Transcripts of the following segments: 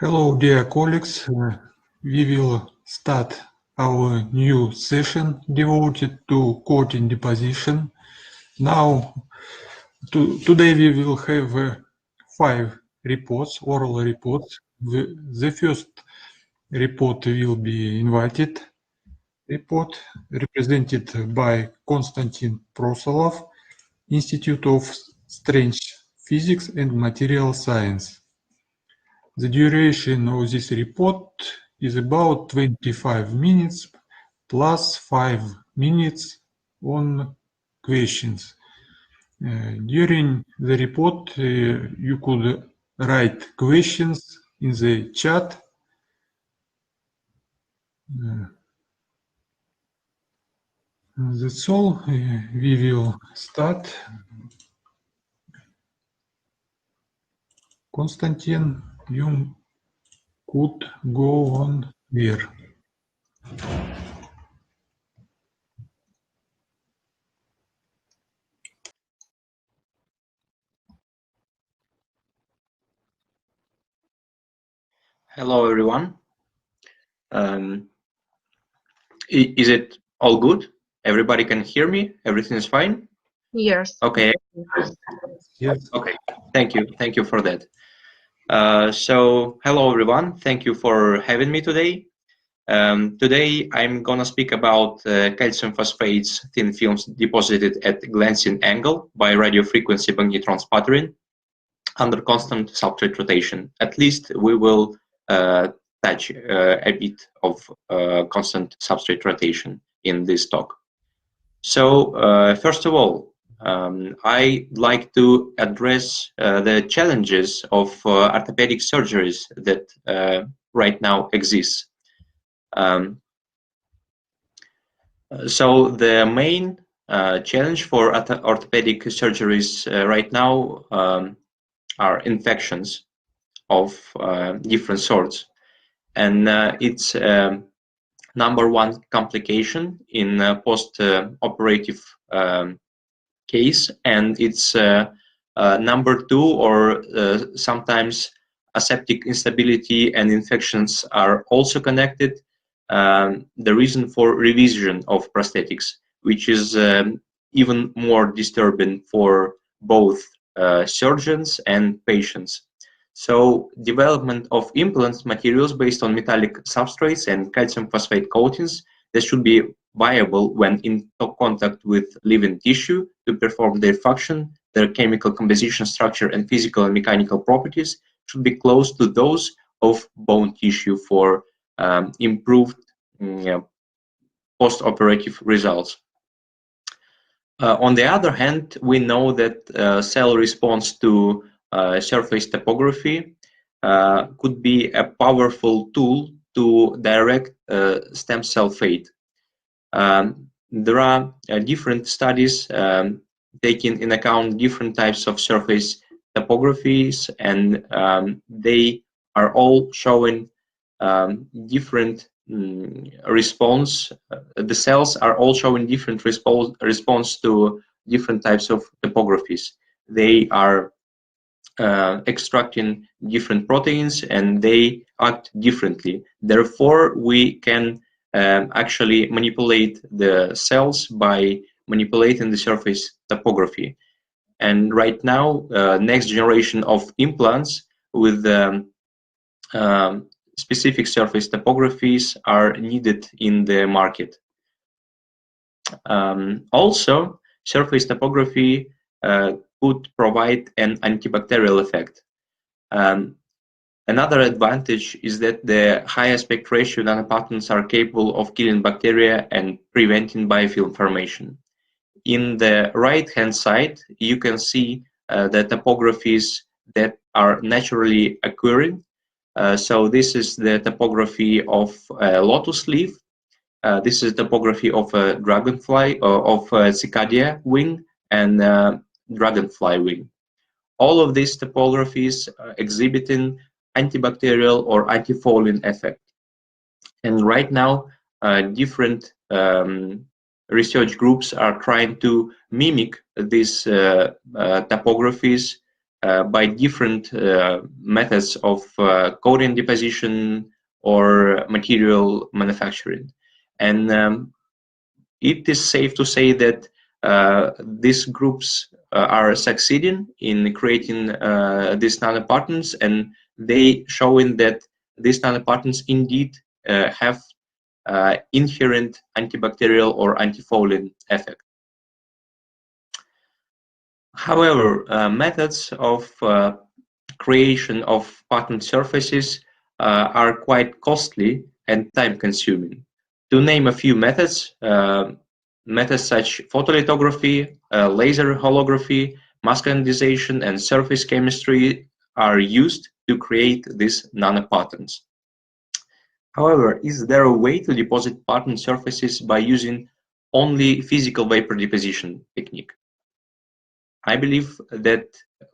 Hello, dear colleagues. We will start our new session devoted to coding deposition. Now, today we will have 5 reports, oral reports. The first report will be invited report, represented by Konstantin Prosolov, Institute of Strange Physics and Material Science. The duration of this report is about 25 minutes plus 5 minutes on questions. During the report, you could write questions in the chat. That's all. We will start. Konstantin, you could go on here. Hello, everyone. Is it all good? Everybody can hear me? Everything is fine? Yes. Okay. Yes. Okay. Thank you. Thank you for that. So, hello, everyone. Thank you for having me today. Today, I'm going to speak about calcium phosphates thin films deposited at glancing angle by radiofrequency magnetron sputtering under constant substrate rotation. At least we will touch a bit of constant substrate rotation in this talk. So first of all, I'd like to address the challenges of orthopedic surgeries that right now exist. So the main challenge for orthopedic surgeries right now are infections of different sorts. And it's number one complication in post-operative case, and it's number two, or sometimes aseptic instability and infections are also connected. The reason for revision of prosthetics, which is even more disturbing for both surgeons and patients. So development of implant materials based on metallic substrates and calcium phosphate coatings that should be viable when in contact with living tissue to perform their function, their chemical composition, structure, and physical and mechanical properties should be close to those of bone tissue for improved post-operative results. On the other hand, we know that cell response to surface topography could be a powerful tool to direct stem cell fate. There are different studies taking in account different types of surface topographies, and they are all showing different response. The cells are all showing different response to different types of topographies. They are extracting different proteins and they act differently. Therefore, we can actually manipulate the cells by manipulating the surface topography. And right now, next generation of implants with specific surface topographies are needed in the market. Also, surface topography could provide an antibacterial effect. Another advantage is that the high aspect ratio nanopatterns are capable of killing bacteria and preventing biofilm formation. In the right-hand side, you can see the topographies that are naturally occurring. So this is the topography of a lotus leaf. This is topography of a dragonfly, of a cicadia wing, and dragonfly wing. All of these topographies exhibiting antibacterial or antifouling effect. And right now, different research groups are trying to mimic these topographies by different methods of coating deposition or material manufacturing. And it is safe to say that these groups are succeeding in creating these nanopatterns, and they showing that these nanopatterns indeed have inherent antibacterial or antifouling effect. However, methods of creation of pattern surfaces are quite costly and time-consuming. To name a few methods, methods such photolithography, laser holography, mask anodization, and surface chemistry are used to create these nanopatterns. However, is there a way to deposit pattern surfaces by using only physical vapor deposition technique? I believe that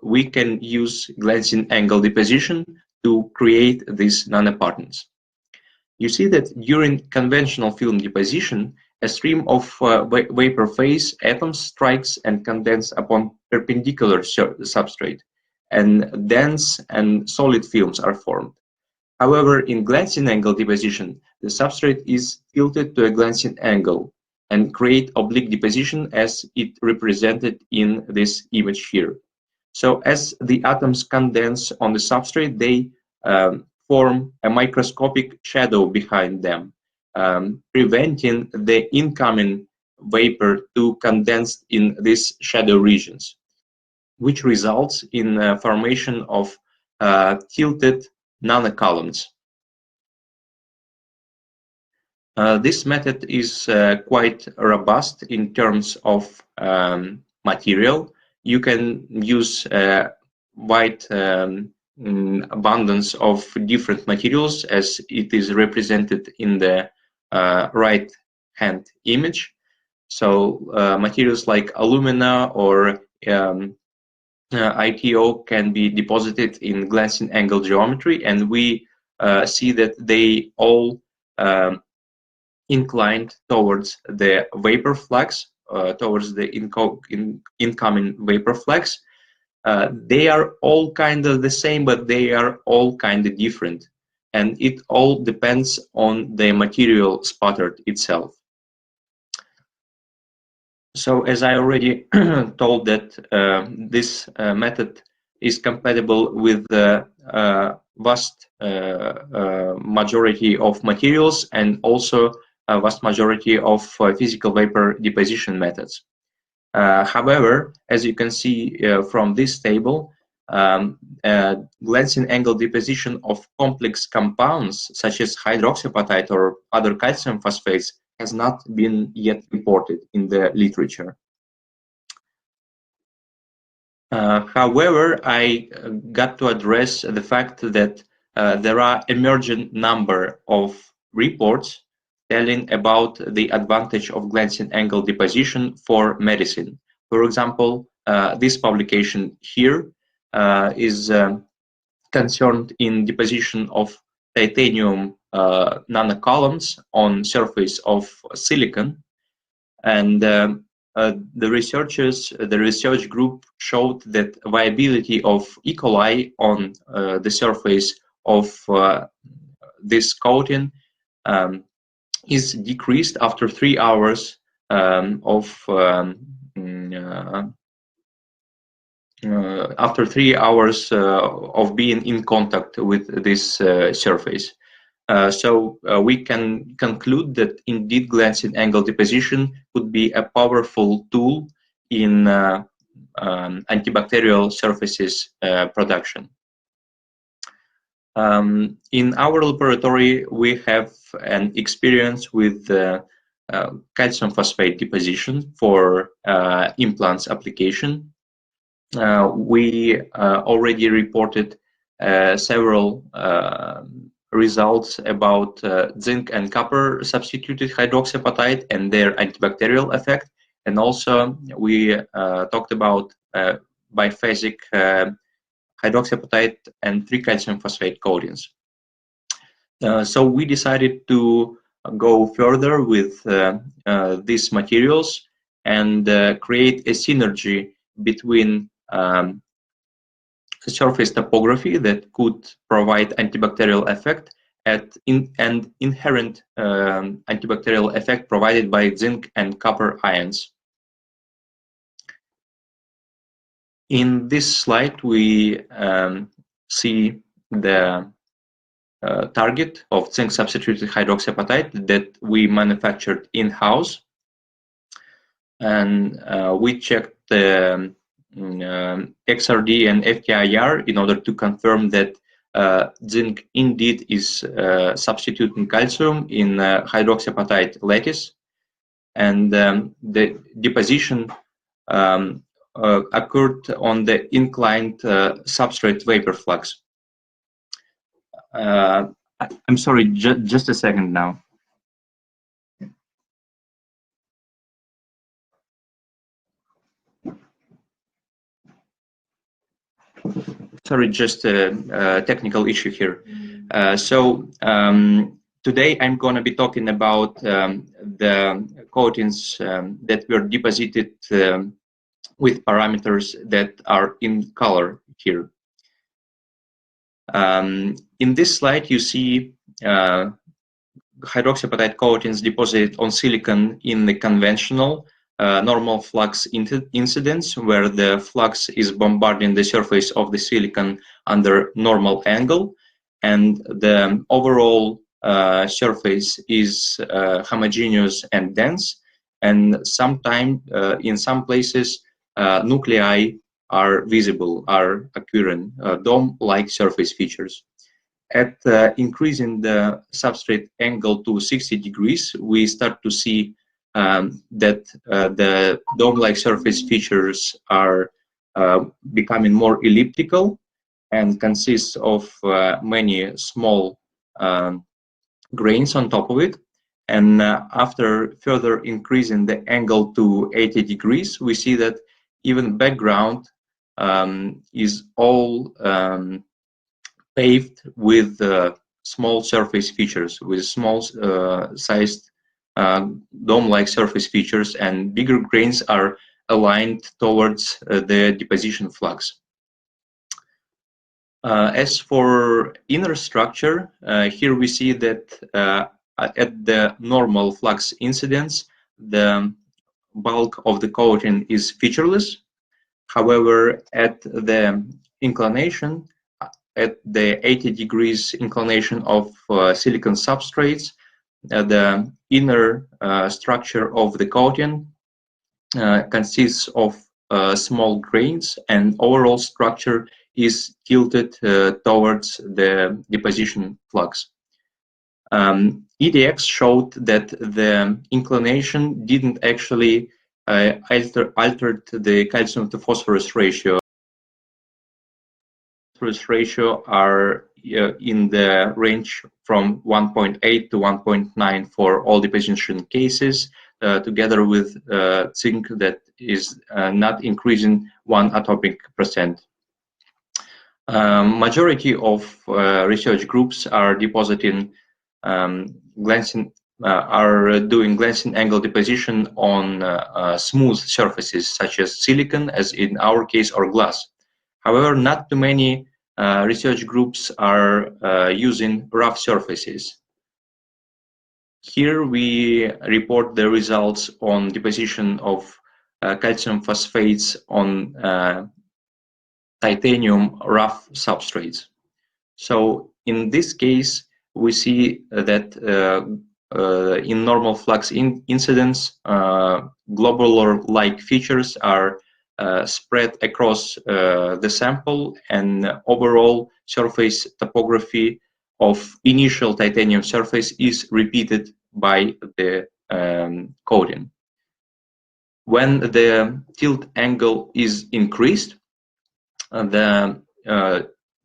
we can use glancing angle deposition to create these nanopatterns. You see that during conventional film deposition, a stream of vapor phase atoms strikes and condense upon perpendicular substrate, and dense and solid films are formed. However, in glancing angle deposition, the substrate is tilted to a glancing angle and create oblique deposition as it represented in this image here. So as the atoms condense on the substrate, they form a microscopic shadow behind them, preventing the incoming vapor to condense in these shadow regions, which results in formation of tilted nanocolumns. This method is quite robust in terms of material. You can use wide abundance of different materials as it is represented in the right hand image. So materials like alumina or ITO can be deposited in glancing angle geometry, and we see that they all inclined towards the vapor flux, towards the incoming vapor flux. They are all kind of the same, but they are all kind of different, and it all depends on the material sputtered itself. So as I already told that this method is compatible with the vast majority of materials and also a vast majority of physical vapor deposition methods. However, as you can see from this table, glancing angle deposition of complex compounds such as hydroxyapatite or other calcium phosphates has not been yet reported in the literature. However, I got to address the fact that there are emerging number of reports telling about the advantage of glancing angle deposition for medicine. For example, this publication here is concerned in deposition of titanium nanocolumns on surface of silicon, and the research group showed that viability of E. coli on the surface of this coating is decreased after 3 hours after 3 hours of being in contact with this surface. So we can conclude that indeed glancing angle deposition could be a powerful tool in antibacterial surfaces production. In our laboratory, we have an experience with calcium phosphate deposition for implants application. We already reported several results about zinc and copper substituted hydroxyapatite and their antibacterial effect, and also we talked about biphasic hydroxyapatite and 3-calcium phosphate coatings. So we decided to go further with these materials and create a synergy between surface topography that could provide antibacterial effect and inherent antibacterial effect provided by zinc and copper ions. In this slide, we see the target of zinc substituted hydroxyapatite that we manufactured in-house, and we checked the XRD and FTIR in order to confirm that zinc indeed is substituting calcium in hydroxyapatite lattice, and the deposition occurred on the inclined substrate vapor flux. I'm sorry, just a second now. Sorry, just a technical issue here. Today I'm going to be talking about the coatings that were deposited with parameters that are in color here. In this slide, you see hydroxyapatite coatings deposited on silicon in the conventional normal flux incidence, where the flux is bombarding the surface of the silicon under normal angle, and the overall surface is homogeneous and dense, and sometimes in some places nuclei are visible, are occurring, dome-like surface features. At increasing the substrate angle to 60 degrees, we start to see that the dome-like surface features are becoming more elliptical and consists of many small grains on top of it. And after further increasing the angle to 80 degrees, we see that even background is all paved with small surface features, with small sized dome-like surface features, and bigger grains are aligned towards the deposition flux. As for inner structure, here we see that at the normal flux incidence, the bulk of the coating is featureless. However, at the inclination, at the 80 degrees inclination of silicon substrates, the inner structure of the coating consists of small grains, and overall structure is tilted towards the deposition flux. EDX showed that the inclination didn't actually alter the calcium to phosphorus ratio. Phosphorus ratio are in the range from 1.8 to 1.9 for all deposition cases, together with zinc that is not increasing 1 atomic percent. Majority of research groups are depositing glancing are doing glancing angle deposition on smooth surfaces such as silicon, as in our case, or glass. However, not too many research groups are using rough surfaces. Here we report the results on deposition of calcium phosphates on titanium rough substrates. So in this case, we see that in normal flux incidence, globular-like features are spread across the sample, and overall surface topography of initial titanium surface is repeated by the coating. When the tilt angle is increased, the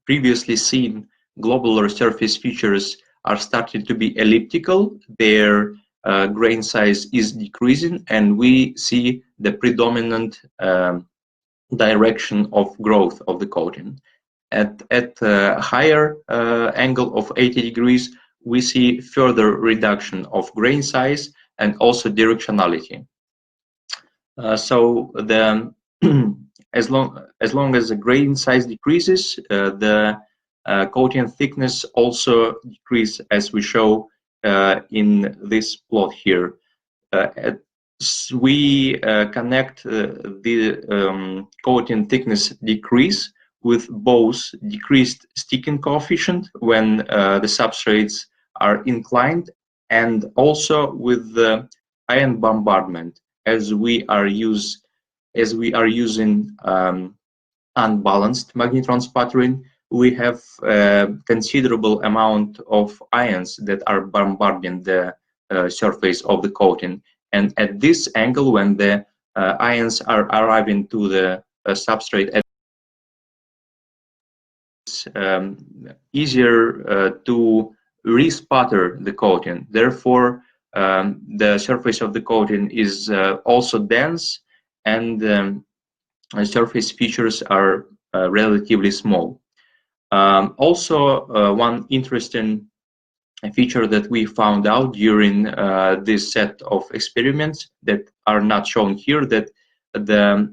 previously seen globular surface features are starting to be elliptical. Their grain size is decreasing, and we see the predominant direction of growth of the coating. At higher angle of 80 degrees, we see further reduction of grain size and also directionality. So the as long as the grain size decreases, the coating thickness also decreases, as we show in this plot here. We connect the coating thickness decrease with both decreased sticking coefficient when the substrates are inclined, and also with the ion bombardment, as we are using unbalanced magnetron sputtering. We have a considerable amount of ions that are bombarding the surface of the coating, and at this angle, when the ions are arriving to the substrate, it's easier to re-sputter the coating. Therefore, the surface of the coating is also dense, and surface features are relatively small. Also, one interesting feature that we found out during this set of experiments that are not shown here, that the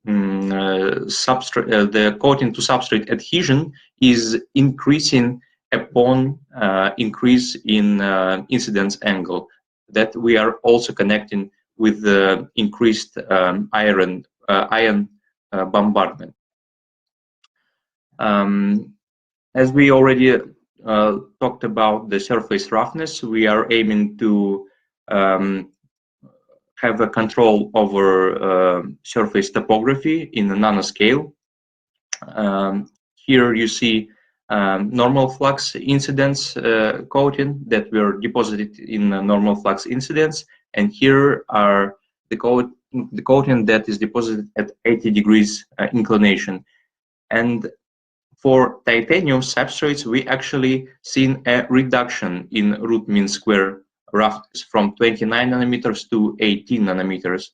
the coating to substrate adhesion is increasing upon increase in incidence angle, that we are also connecting with the increased ion bombardment. As we already talked about the surface roughness, we are aiming to have a control over surface topography in the nanoscale. Here you see normal flux incidence coating that were deposited in normal flux incidence, and here are the coating that is deposited at 80 degrees inclination. And for titanium substrates, we actually seen a reduction in root mean square roughness from 29 nanometers to 18 nanometers,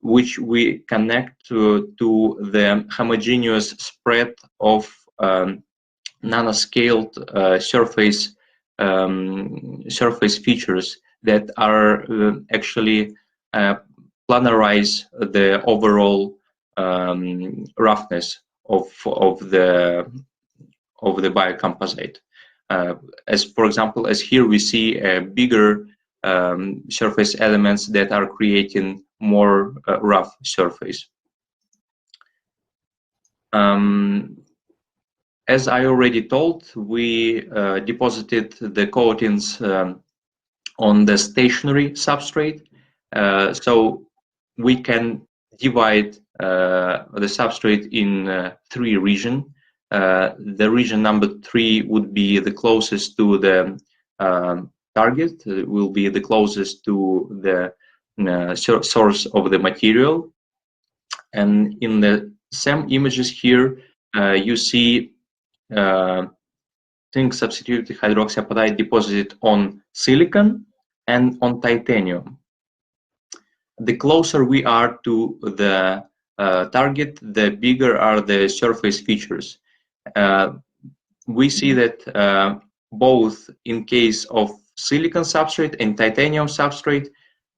which we connect to the homogeneous spread of nanoscaled surface features that are actually planarize the overall roughness of the biocomposite. As for example, as here we see bigger surface elements that are creating more rough surface. As I already told, we deposited the coatings on the stationary substrate, so we can divide the substrate in three regions. The region number 3 would be the closest to the target, will be the closest to the source of the material. And in the same images here, you see zinc substituted hydroxyapatite deposited on silicon and on titanium. The closer we are to the target, the bigger are the surface features. We see that both in case of silicon substrate and titanium substrate,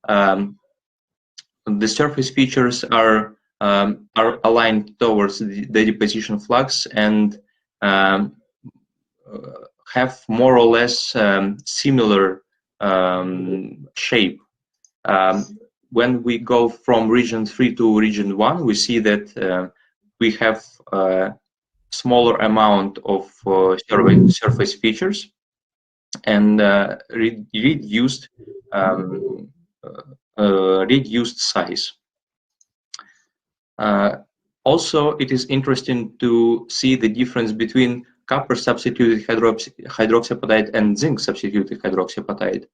the surface features are aligned towards the deposition flux and have more or less similar shape. When we go from region 3 to region 1, we see that we have a smaller amount of surface features and reduced size. Also, it is interesting to see the difference between copper substituted hydroxyapatite and zinc substituted hydroxyapatite.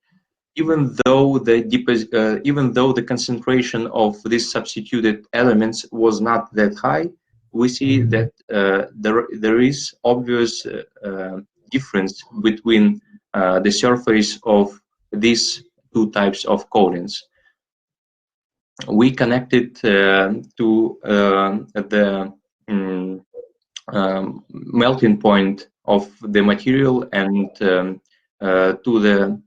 Even though the concentration of these substituted elements was not that high, we see that there is obvious difference between the surface of these two types of coatings. We connected to the melting point of the material and to the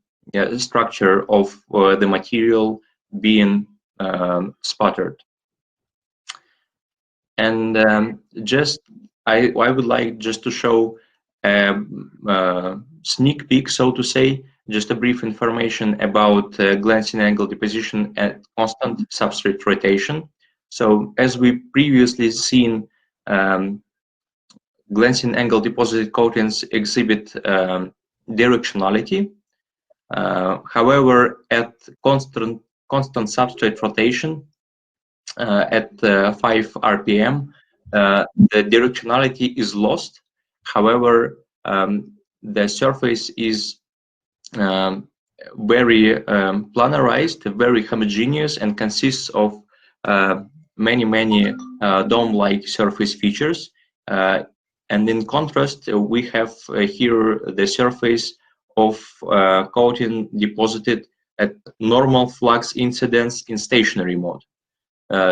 structure of the material being sputtered. And I would like just to show a sneak peek, so to say, just a brief information about glancing angle deposition at constant substrate rotation. So as we previously seen, glancing angle deposited coatings exhibit directionality. However, at constant substrate rotation, at 5 RPM, the directionality is lost. However, the surface is very planarized, very homogeneous, and consists of many dome-like surface features. And in contrast, we have here the surface of coating deposited at normal flux incidence in stationary mode.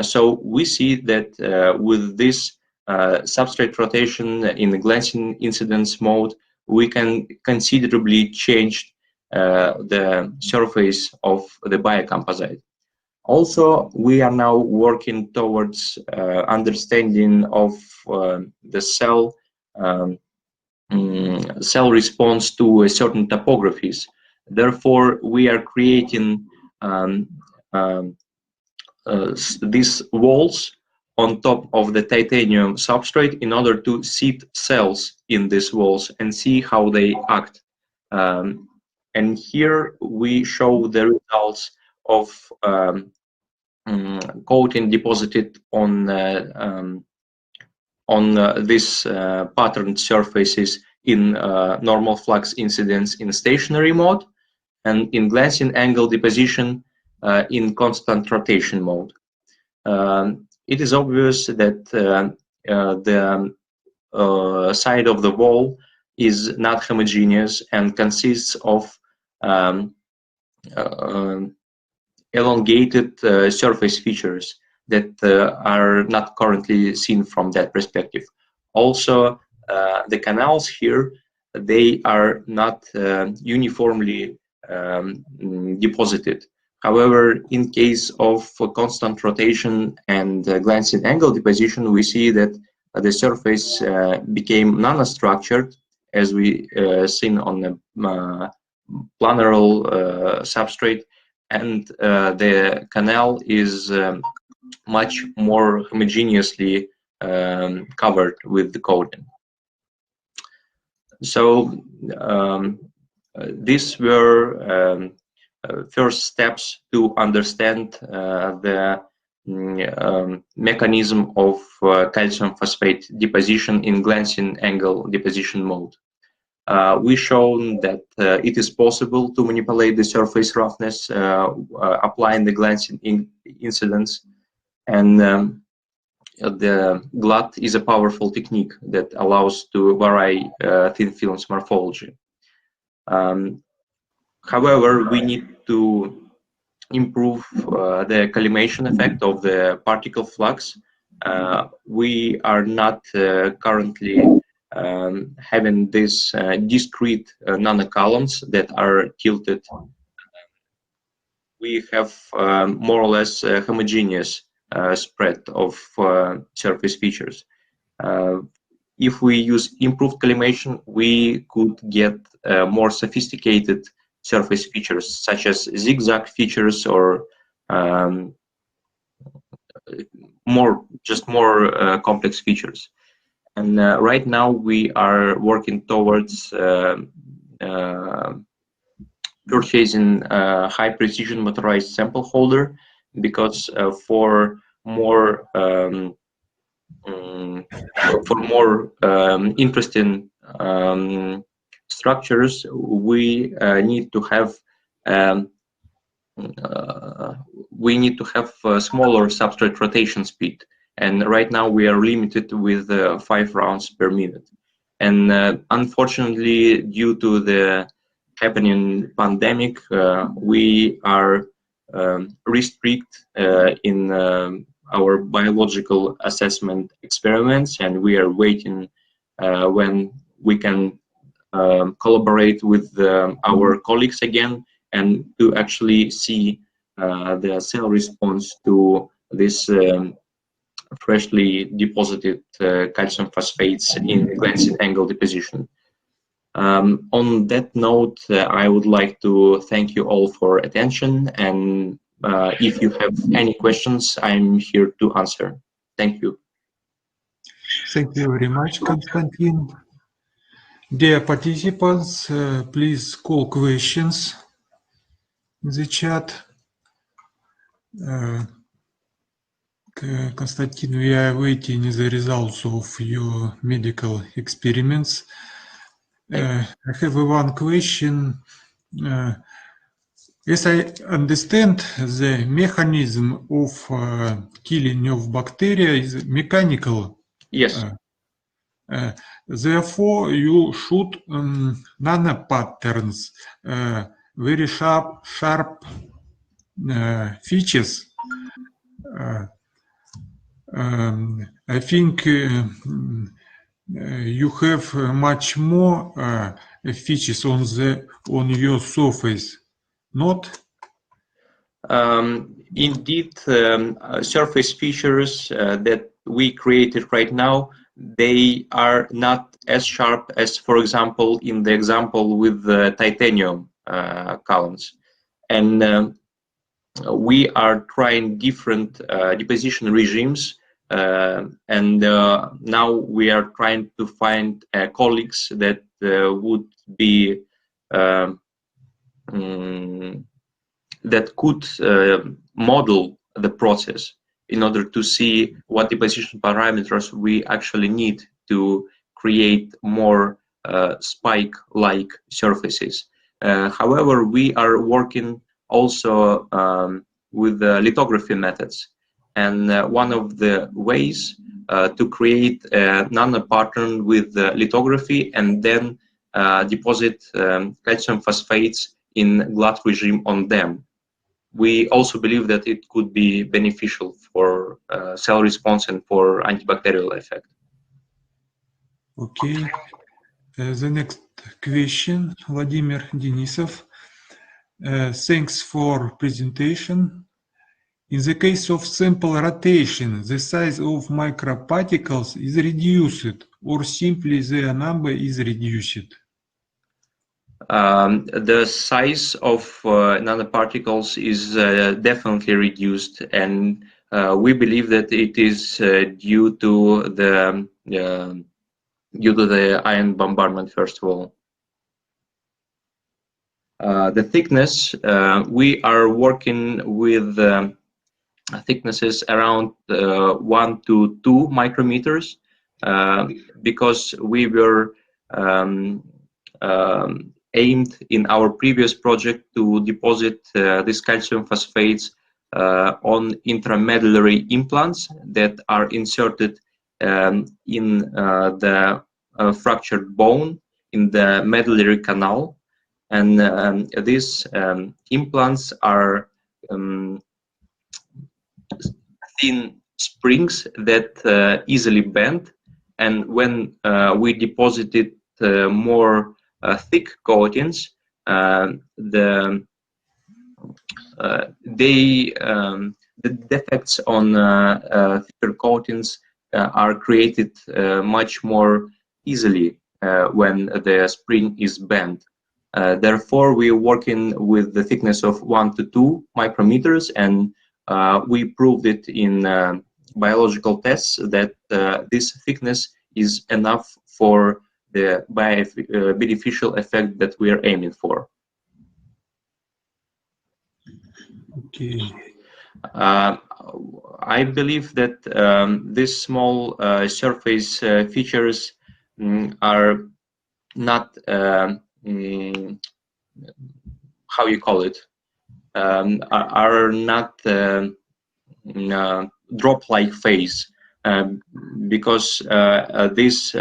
So we see that with this substrate rotation in the glancing incidence mode, we can considerably change the surface of the biocomposite. Also, we are now working towards understanding of the cell cell response to certain topographies. Therefore, we are creating these walls on top of the titanium substrate in order to seed cells in these walls and see how they act. And here we show the results of coating deposited on these patterned surfaces in normal flux incidence in stationary mode, and in glancing angle deposition in constant rotation mode. It is obvious that the side of the wall is not homogeneous and consists of elongated surface features that are not currently seen from that perspective. Also, the canals here, they are not uniformly deposited. However, in case of constant rotation and glancing angle deposition, we see that the surface became nanostructured, as we seen on the planaral substrate, and the canal is much more homogeneously covered with the coating. So these were first steps to understand the mechanism of calcium phosphate deposition in glancing angle deposition mode. We've shown that it is possible to manipulate the surface roughness applying the glancing incidence, and the GLUT is a powerful technique that allows to vary thin films morphology. However, we need to improve the collimation effect of the particle flux. We are not currently having these discrete nanocolumns that are tilted. We have more or less homogeneous spread of surface features. If we use improved collimation, we could get more sophisticated surface features, such as zigzag features or more complex features. And right now we are working towards purchasing a high precision motorized sample holder, because for more interesting structures, we need to have smaller substrate rotation speed, and right now we are limited with 5 rounds per minute. And unfortunately, due to the happening pandemic, we are restricted in our biological assessment experiments, and we are waiting when we can collaborate with our colleagues again, and to actually see the cell response to this freshly deposited calcium phosphates in glancing angle deposition. On that note, I would like to thank you all for attention, and if you have any questions, I'm here to answer. Thank you. Thank you very much, Konstantin. Dear participants, please call questions in the chat. Konstantin, we are waiting the results of your medical experiments. I have one question. As I understand, the mechanism of killing of bacteria is mechanical. Yes. Therefore, you shoot nanopatterns, very sharp features. I think you have much more features on your surface, not? Indeed, surface features that we created right now, they are not as sharp as, for example, in the example with the titanium columns. And we are trying different deposition regimes, and now we are trying to find colleagues that would be that could model the process in order to see what deposition parameters we actually need to create more spike-like surfaces. However, we are working also with lithography methods, and one of the ways to create a nanopattern with lithography and then deposit calcium phosphates in glut regime on them. We also believe that it could be beneficial for cell response and for antibacterial effect. Okay. The next question, Vladimir Denisov. Thanks for presentation. In the case of sample rotation, the size of microparticles is reduced, or simply their number is reduced? The size of nanoparticles is definitely reduced, and we believe that it is due to the ion bombardment, first of all. The thickness, we are working with thicknesses around 1 to 2 micrometers because we were aimed in our previous project to deposit these calcium phosphates on intramedullary implants that are inserted in the fractured bone in the medullary canal. And these implants are thin springs that easily bend, and when we deposited more thick coatings, the defects on thicker coatings are created much more easily when the spring is bent. Therefore, we are working with the thickness of 1 to 2 micrometers, and we proved it in biological tests that this thickness is enough for the beneficial effect that we are aiming for. Okay. I believe that these small surface features are not how you call it, are not drop-like phase, because this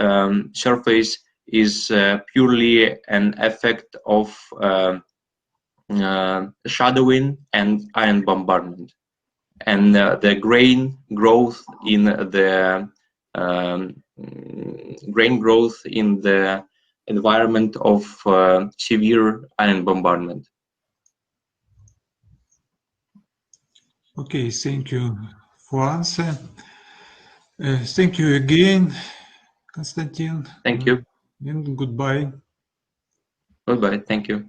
surface is purely an effect of shadowing and ion bombardment, and the grain growth in the environment of severe ion bombardment. Okay, thank you for answer. Thank you again, Konstantin. Thank you. And goodbye. Goodbye. Thank you.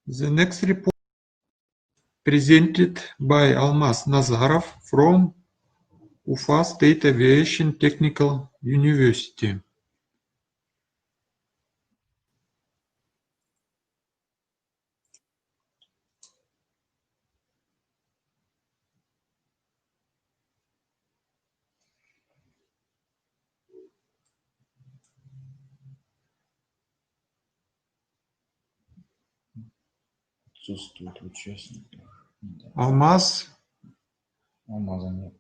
The next report presented by Almaz Nazarov from Ufa State Aviation Technical University. Отсутствует участник. Almaz, Алмаза нет.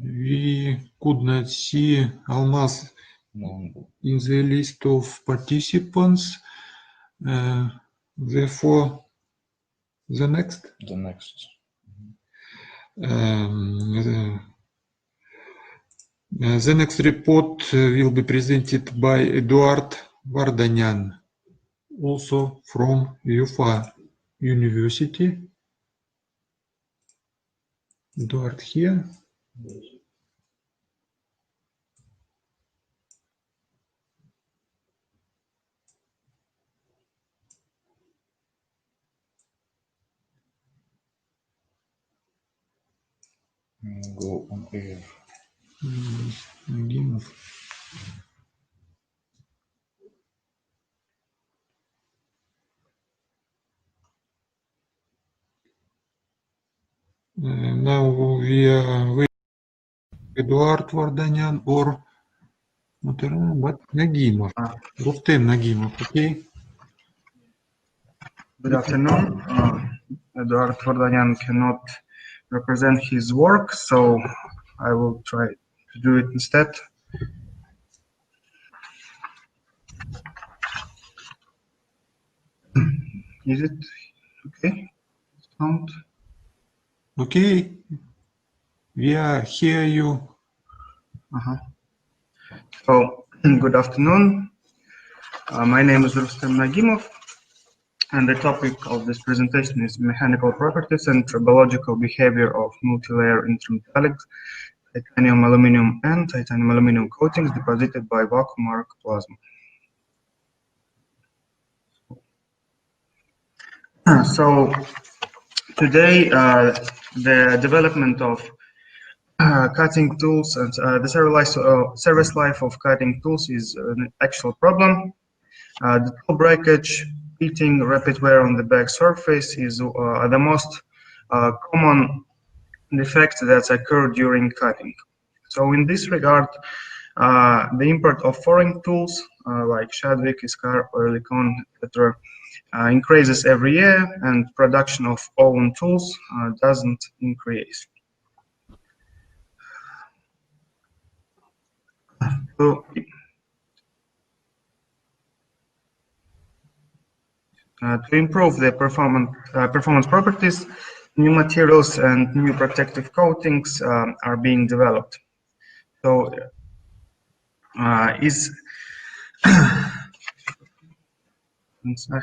we could not see Almaz Но он был. in the list of participants. Therefore, the next. The next. The next report will be presented by Eduard Vardanyan, also from Ufa University. Eduard here. Go on air. Nagimov. Now we are with Eduard Vardanyan or what? Nagimov. Rustem Nagimov, okay? Good afternoon. Eduard Vardanyan cannot represent his work, so I will try to do it instead. Is it okay? Sound? Okay. We are hear you. So, good afternoon. My name is Rustem Nagimov, and the topic of this presentation is mechanical properties and tribological behavior of multi-layer intermetallic titanium aluminum and titanium aluminum coatings deposited by vacuum arc plasma. So today the development of cutting tools and the service life of cutting tools is an actual problem. The tool breakage, pitting, rapid wear on the back surface is the most common defects that occur during cutting. So in this regard, the import of foreign tools like Shadwick, Iskar, Oerlikon, etc. Increases every year, and production of own tools doesn't increase. So, to improve the performance properties, new materials and new protective coatings are being developed. So, I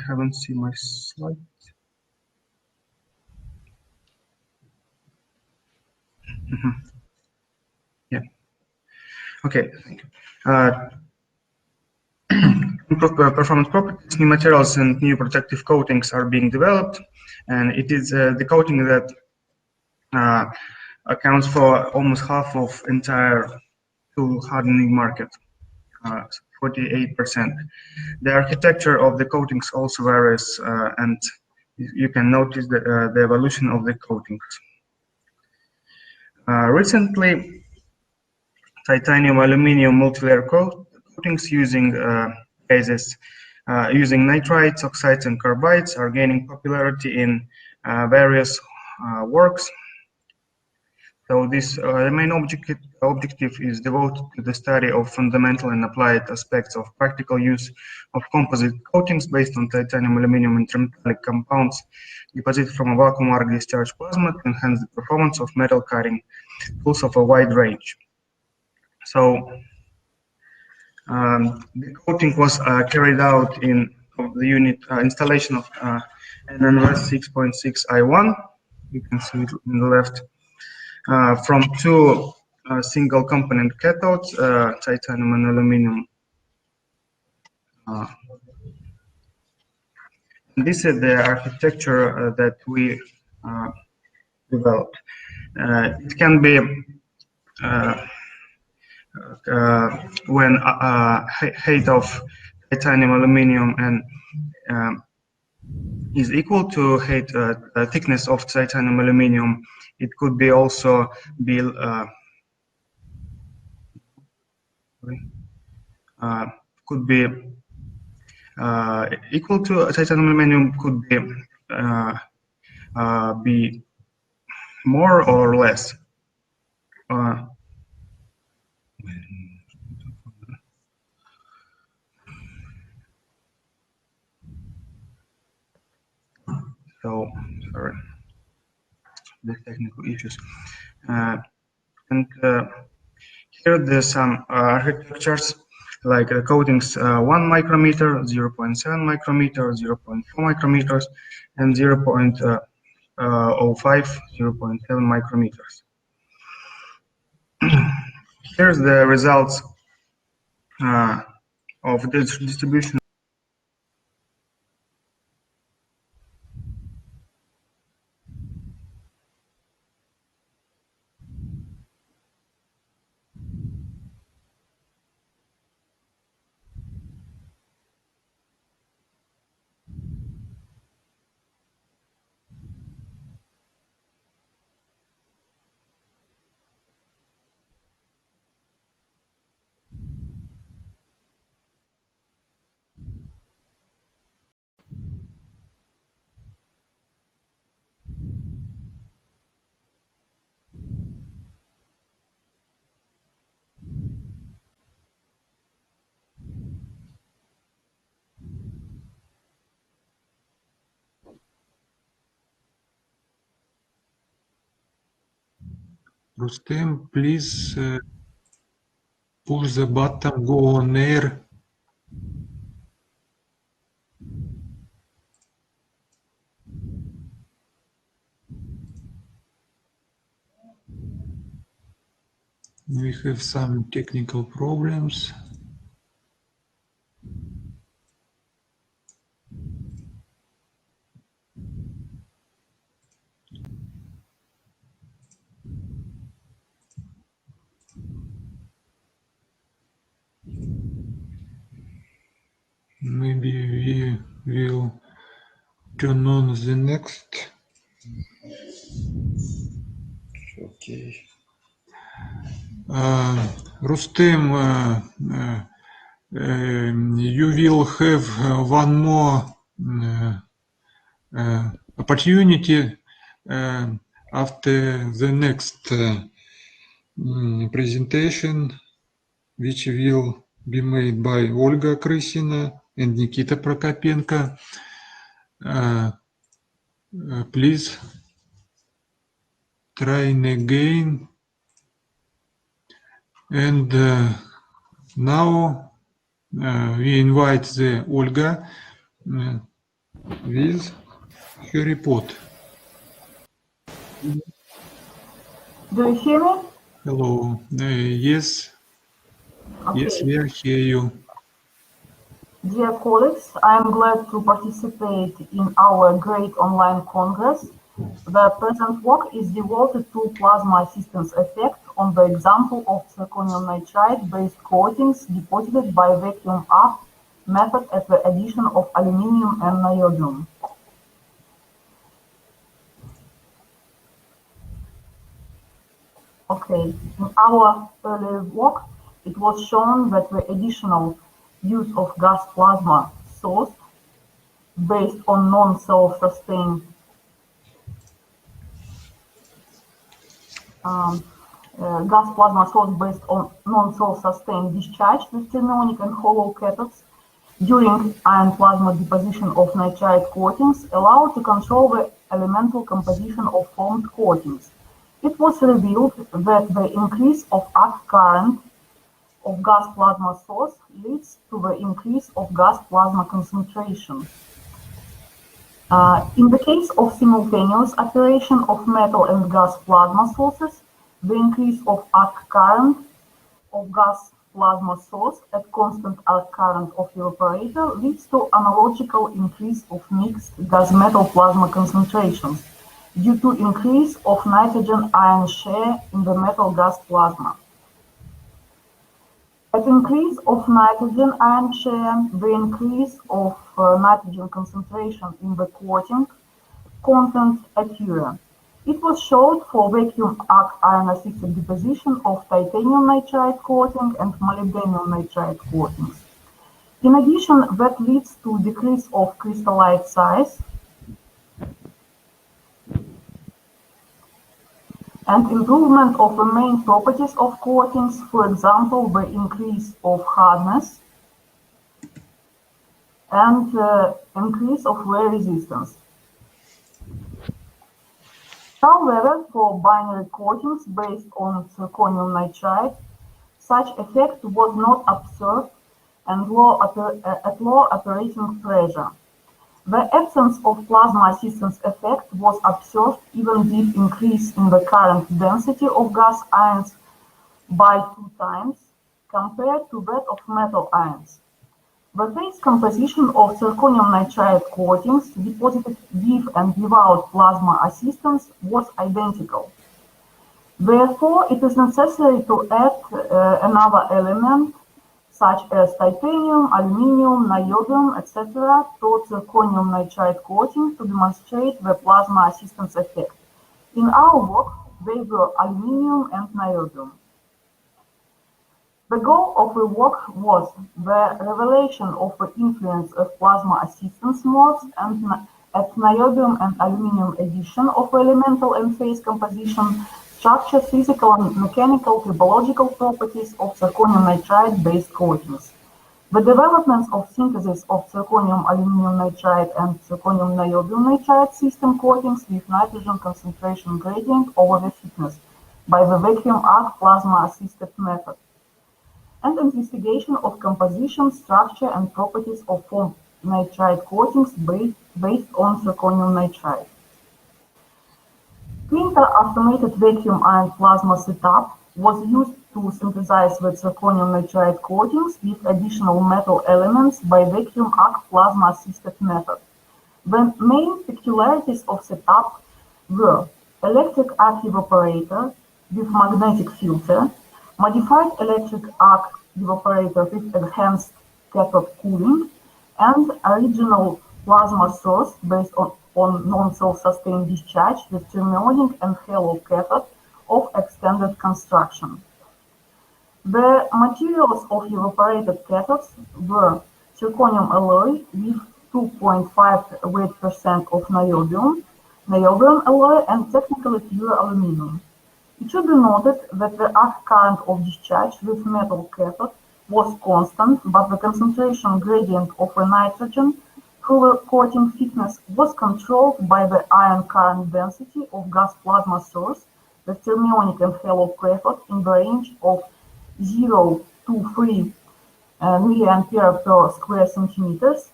haven't seen my slide. Yeah. Okay. Thank you. Improve performance properties, new materials and new protective coatings are being developed, and it is the coating that accounts for almost half of entire tool hardening market, 48%. The architecture of the coatings also varies, and you can notice the evolution of the coatings. Recently, titanium aluminum multi-layer coatings using using nitrides, oxides, and carbides are gaining popularity in various works. So this the main objective is devoted to the study of fundamental and applied aspects of practical use of composite coatings based on titanium aluminum intermetallic compounds deposited from a vacuum arc discharge plasma to enhance the performance of metal cutting tools of a wide range. So the coating was carried out in the unit installation of NNVS 6.6 I1. You can see it on the left. from two single component cathodes, titanium and aluminum. This is the architecture that we developed. It can be when height of titanium aluminum and is equal to height thickness of titanium aluminum. It could be also be could be equal to titanium aluminum, could be more or less. So sorry, the technical issues. And here there's some architectures like coatings 1 micrometer, 0.7 micrometer, 0.4 micrometers, and 0.05, 0.7 micrometers. Here's the results of this distribution. Rustem, please push the button, go on air. We have some technical problems. Maybe we will turn on the next. Okay. Rustem, you will have one more opportunity after the next presentation, which will be made by Olga Krysina and Nikita Prokopenko. Please try again. And now we invite the Olga with her report. Do you hear me? Hello. Yes. Okay. Yes, we hear you. Dear colleagues, I am glad to participate in our great online congress. The present work is devoted to plasma assistance effect on the example of zirconium nitride-based coatings deposited by vacuum up method at the addition of aluminium and niobium. Okay, in our earlier work, it was shown that the additional use of gas plasma source based on non-self-sustained gas plasma source based on non-self-sustained discharge with thermionic and hollow cathodes during ion plasma deposition of nitride coatings allow to control the elemental composition of formed coatings. It was revealed that the increase of arc current of gas plasma source leads to the increase of gas plasma concentration. In the case of simultaneous operation of metal and gas plasma sources, the increase of arc current of gas plasma source at constant arc current of evaporator leads to analogical increase of mixed gas metal plasma concentrations due to increase of nitrogen ion share in the metal gas plasma. At increase of nitrogen ion share, the increase of nitrogen concentration in the coating content occur. It was showed for vacuum arc iron-assisted deposition of titanium nitride coating and molybdenum nitride coatings. In addition, that leads to decrease of crystallite size and improvement of the main properties of coatings, for example, the increase of hardness and increase of wear resistance. However, for binary coatings based on zirconium nitride, such effect was not observed and at low operating pressure. The absence of plasma assistance effect was observed even with increase in the current density of gas ions by 2 times compared to that of metal ions. The phase composition of zirconium nitride coatings deposited with and without plasma assistance was identical. Therefore, it is necessary to add another element such as titanium, aluminium, niobium, etc. to zirconium nitride coating to demonstrate the plasma assistance effect. In our work, they were aluminium and niobium. The goal of the work was the revelation of the influence of plasma assistance modes and at niobium and aluminium addition of elemental and phase composition, structure, physical and mechanical tribological properties of zirconium nitride-based coatings. The developments of synthesis of zirconium aluminium nitride and zirconium niobium nitride system coatings with nitrogen concentration gradient over the thickness by the vacuum arc plasma-assisted method, and investigation of composition, structure, and properties of foam nitride coatings based on zirconium nitride. Clinker automated vacuum ion plasma setup was used to synthesize the zirconium nitride coatings with additional metal elements by vacuum arc plasma assisted method. The main peculiarities of setup were electric arc evaporator with magnetic filter, modified electric arc evaporator with enhanced cathode cooling, and original plasma source based on non-self-sustained discharge with thermionic and halo cathode of extended construction. The materials of evaporated cathodes were zirconium alloy with 2.5 weight% of niobium alloy, and technically pure aluminum. It should be noted that the arc current of discharge with metal cathode was constant, but the concentration gradient of the nitrogen through the coating thickness was controlled by the ion current density of gas plasma source, the thermionic and halo cathode in the range of 0 to 3 milliampere per square centimeters,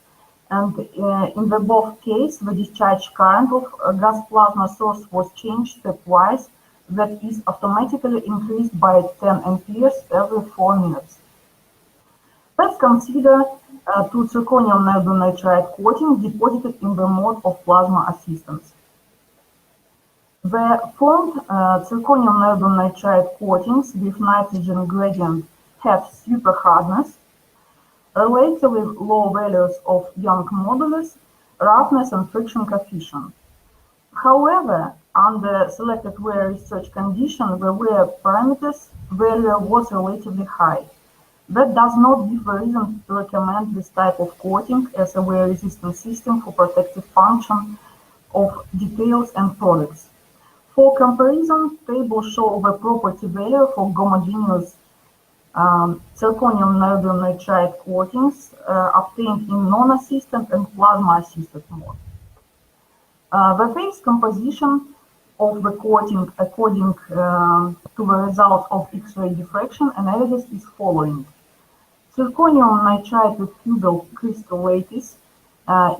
and in the both case, the discharge current of gas plasma source was changed stepwise, that is automatically increased by 10 amperes every 4 minutes. Let's consider two zirconium niobium nitride coatings deposited in the mode of plasma assistance. The formed zirconium niobium nitride coatings with nitrogen gradient have super hardness, relatively low values of Young modulus, roughness and friction coefficient. However, under selected wear research conditions, the wear parameters value was relatively high. That does not give a reason to recommend this type of coating as a wear-resistant system for protective function of details and products. For comparison, tables show the property value for homogeneous zirconium niobium nitride coatings obtained in non-assisted and plasma-assisted mode. The phase composition of the coating according to the results of X-ray diffraction analysis is following. Zirconium nitride with cubical crystal lattice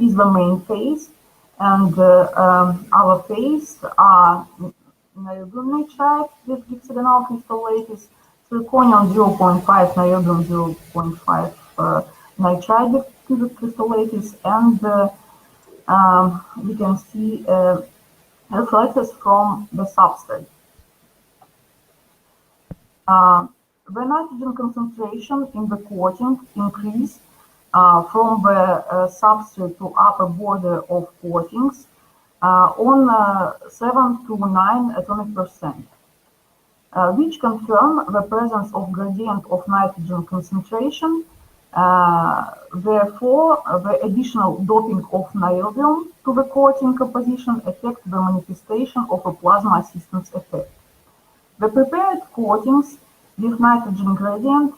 is the main phase, and other phases are niobium nitride with hexagonal crystal lattice, zirconium 0.5, niobium 0.5 nitride with cubic crystal lattice, and we can see reflectors from the substrate. The nitrogen concentration in the coating increase from the substrate to upper border of coatings on 7 to 9 atomic percent, which confirm the presence of gradient of nitrogen concentration. Therefore, the additional doping of niobium to the coating composition affects the manifestation of a plasma assistance effect. The prepared coatings with nitrogen gradient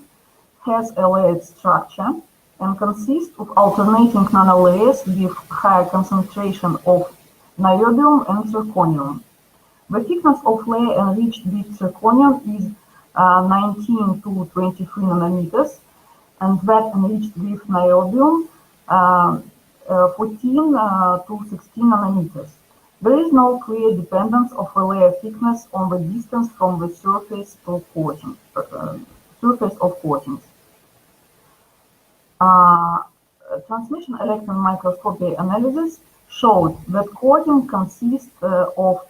has a layered structure and consists of alternating nanolayers with higher concentration of niobium and zirconium. The thickness of layer enriched with zirconium is 19 to 23 nanometers, and that enriched with niobium 14 to 16 nanometers. There is no clear dependence of the layer thickness on the distance from the surface of coating. Transmission electron microscopy analysis showed that coating consists of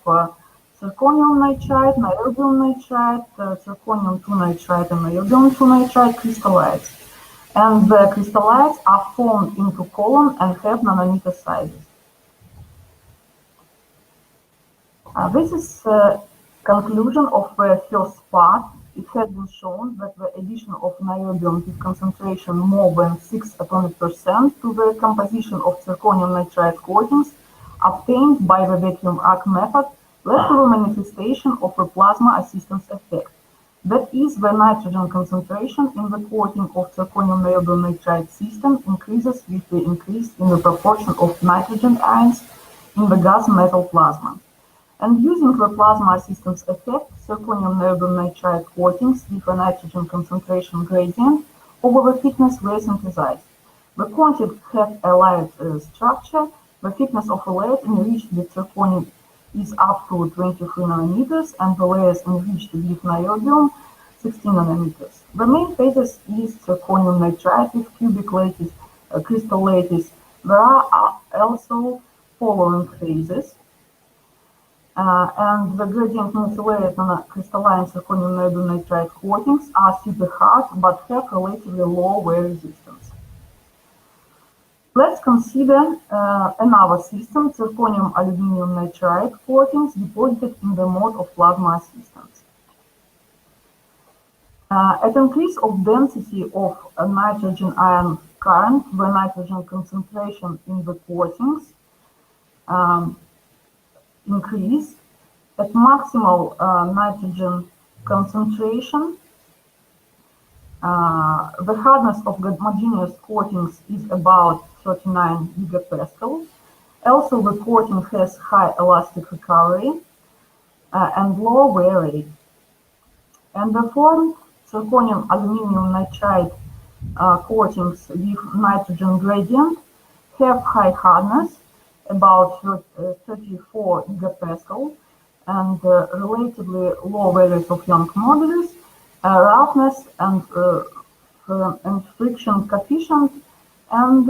zirconium nitride, niobium nitride, zirconium 2 nitride, and niobium 2 nitride crystallites. And the crystallites are formed into column and have nanometer sizes. This is conclusion of the first part. It has been shown that the addition of niobium with concentration more than 6 atomic percent to the composition of zirconium nitride coatings obtained by the vacuum arc method led to the manifestation of a plasma assistance effect. That is, the nitrogen concentration in the coating of zirconium niobium nitride system increases with the increase in the proportion of nitrogen ions in the gas metal plasma. And using the plasma assistance effect, zirconium niobium nitride coatings with a nitrogen concentration gradient over the thickness were synthesized. The coating had a layered structure. The thickness of a layer enriched with zirconium is up to 23 nanometers, and the layers enriched with niobium 16 nanometers. The main phases is zirconium nitride with cubic lattice, crystal lattice. There are also following phases. And the gradient multilayered crystalline zirconium niobium nitride coatings are super hard but have relatively low wear resistance. Let's consider another system, zirconium aluminum nitride coatings deposited in the mode of plasma assistance. At increase of density of a nitrogen ion current, the nitrogen concentration in the coatings increase. At maximal nitrogen concentration, the hardness of the homogeneous coatings is about 39 gigapascal. Also, the coating has high elastic recovery and low wear rate. And the formed zirconium aluminum nitride coatings with nitrogen gradient have high hardness, about 34 gigapascal, and relatively low values of Young modulus, roughness, and friction coefficient, and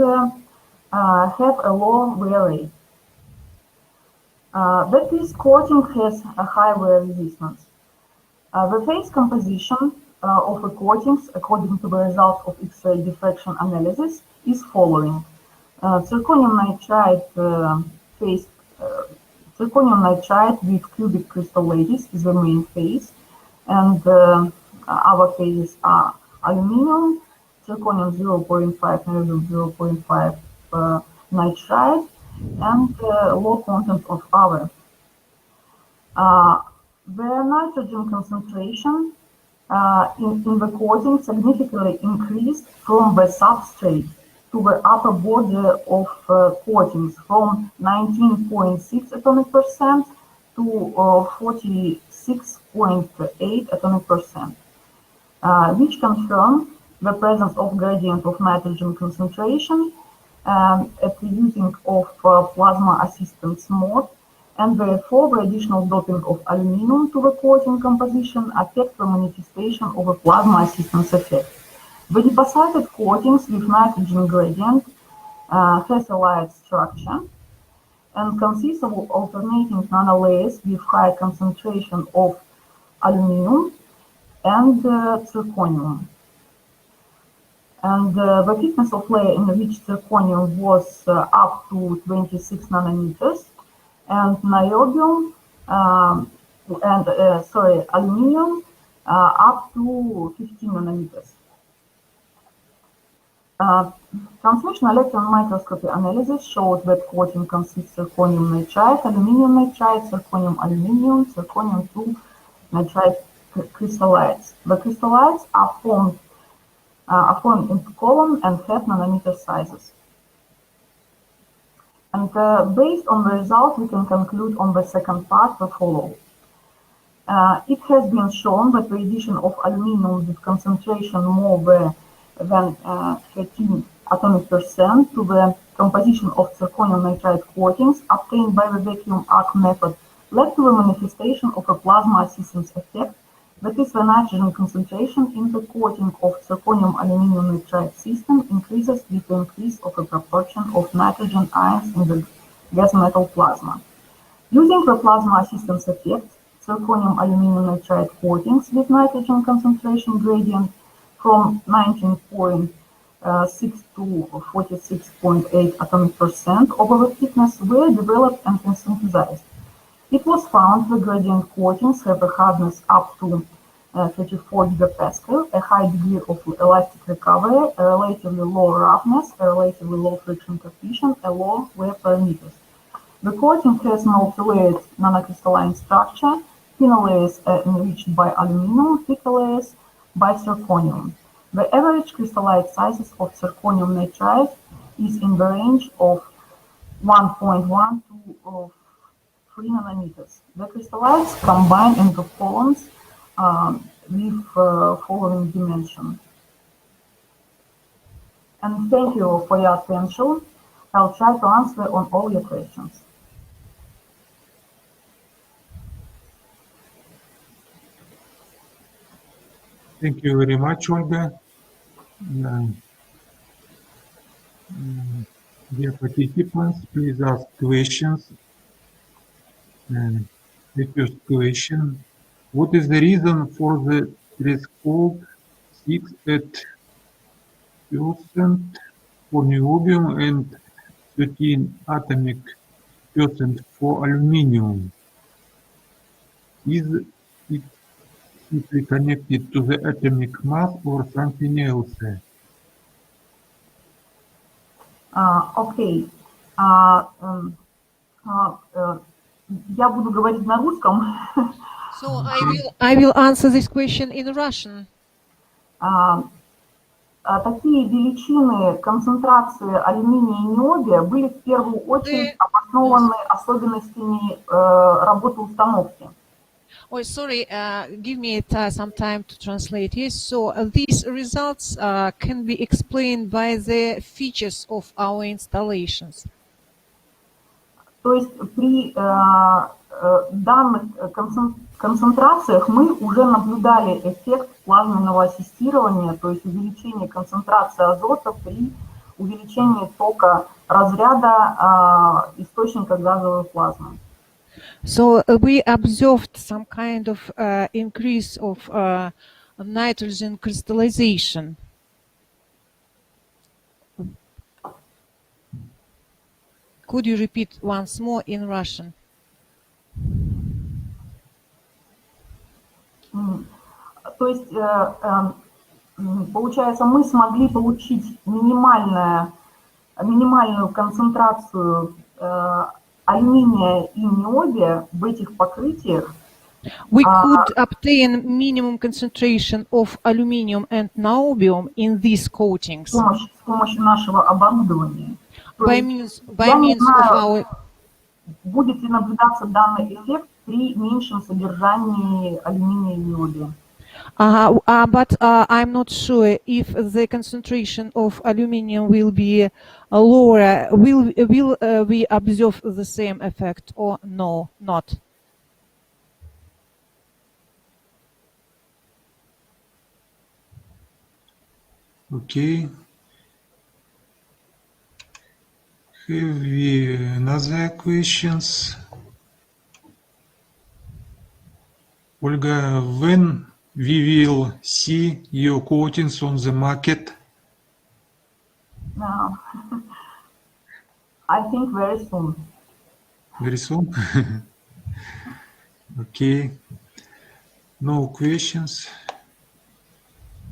have a low wear rate. That is, coating has a high wear resistance. The phase composition of the coatings, according to the results of X-ray diffraction analysis, is following. Zirconium nitride phase, zirconium nitride with cubic crystal lattice is the main phase, and other phases are aluminum, zirconium 0.5, niobium 0.5 nitride, and low content of other. The nitrogen concentration in the coating significantly increased from the substrate to the upper border of coatings, from 19.6 atomic percent to 46.8 atomic percent, which confirm the presence of gradient of nitrogen concentration at the using of plasma assistance mode, and therefore the additional doping of aluminum to the coating composition affect the manifestation of a plasma assistance effect. The deposited coatings with nitrogen gradient has a light structure and consists of alternating nanolayers with high concentration of aluminum and zirconium. And the thickness of layer in which zirconium was up to 26 nanometers, and niobium aluminum up to 15 nanometers. Transmission electron microscopy analysis shows that coating consists zirconium nitride, aluminum nitride, zirconium aluminium, zirconium 2 nitride crystallites. The crystallites are formed into column and have nanometer sizes. And based on the result, we can conclude on the second part, the follow. It has been shown that the addition of aluminum with concentration more than 13 atomic percent to the composition of zirconium nitride coatings obtained by the vacuum arc method led to the manifestation of a plasma assistance effect, that is, the nitrogen concentration in the coating of zirconium aluminum nitride system increases with the increase of a proportion of nitrogen ions in the gas metal plasma. Using the plasma assistance effect, zirconium aluminum nitride coatings with nitrogen concentration gradient from 19.6 to 46.8 atomic percent over the thickness were developed and synthesized. It was found the gradient coatings have a hardness up to 34 gigapascal, a high degree of elastic recovery, a relatively low roughness, a relatively low friction coefficient, and low wear parameters. The coating has multi-layered nanocrystalline structure, thinner layers enriched by aluminum, thicker layers by zirconium. The average crystallite sizes of zirconium nitride is in the range of 1.1 to 3 nanometers. The crystallites combine into columns with following dimension. And thank you for your attention. I'll try to answer on all your questions. Thank you very much, Olga. Dear participants, please ask questions. The first question: what is the reason for the threshold 6% for niobium and 13 atomic percent for aluminum? Is it simply connected to the atomic mass or something else? Окей. Я буду говорить на русском. So I will answer this question in Russian. Такие величины концентрации алюминия и ниобия были в первую очередь обоснованы особенностями работы установки. Oh, sorry, give me some time to translate. Yes, so these results can be explained by the features of our installations. То есть при данных концентрациях мы уже наблюдали эффект плазменного ассистирования, то есть увеличение концентрации азота при увеличении тока разряда источника газовой плазмы. So we observed some kind of increase of nitrogen crystallization. Could you repeat once more in Russian? То есть, получается, мы смогли получить минимальную концентрацию алюминия и ниобия в этих покрытиях. We could obtain minimum concentration of aluminium and niobium in these coatings. С помощью нашего оборудования. By means of our... Будет ли наблюдаться данный эффект при меньшем содержании алюминия и ниобия? But I'm not sure if the concentration of aluminum will be lower. Will we observe the same effect or no? Not. Okay. Have we another questions? Olga, when we will see your coatings on the market? Now, I think very soon. Very soon? Okay. No questions.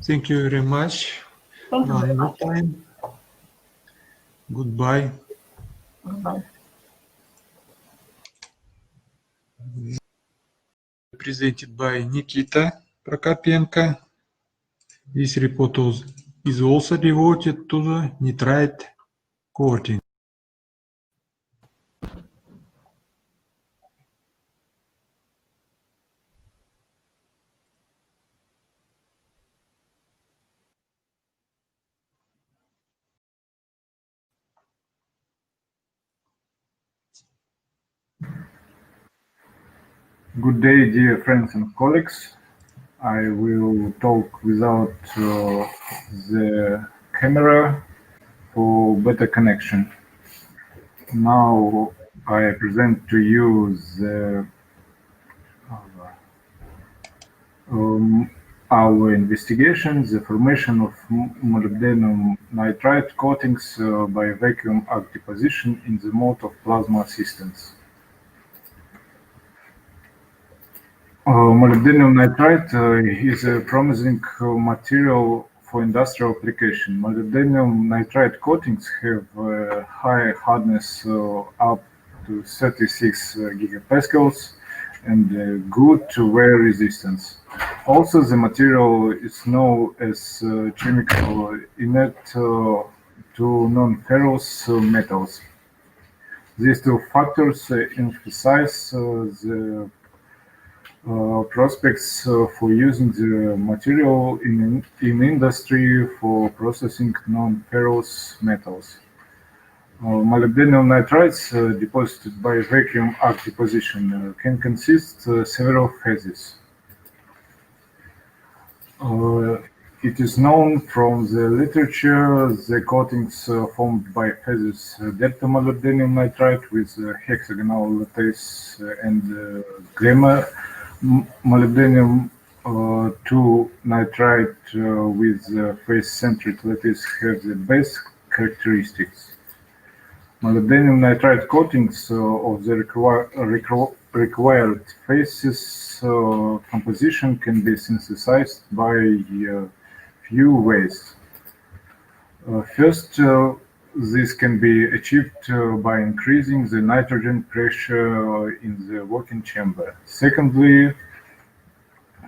Thank you very much. Thank you very One more much. time. Goodbye. Goodbye. Presented by Nikita Prokopenko. This report is also devoted to the nitride coating. Good day, dear friends and colleagues. I will talk without the camera for better connection. Now I present to you our investigation, the formation of molybdenum nitride coatings by vacuum arc deposition in the mode of plasma systems. Molybdenum nitride is a promising material for industrial application. Molybdenum nitride coatings have high hardness up to 36 gigapascals and good wear resistance. Also, the material is known as chemical inert to non-ferrous metals. These two factors emphasize the prospects for using the material in industry for processing non-ferrous metals. Molybdenum nitrides deposited by vacuum arc deposition can consist several phases. It is known from the literature the coatings formed by phases delta molybdenum nitride with hexagonal lattice and gamma molybdenum 2 nitride with face-centered lattice have the best characteristics. Molybdenum nitride coatings of the required faces composition can be synthesized by few ways. First, this can be achieved by increasing the nitrogen pressure in the working chamber. Secondly,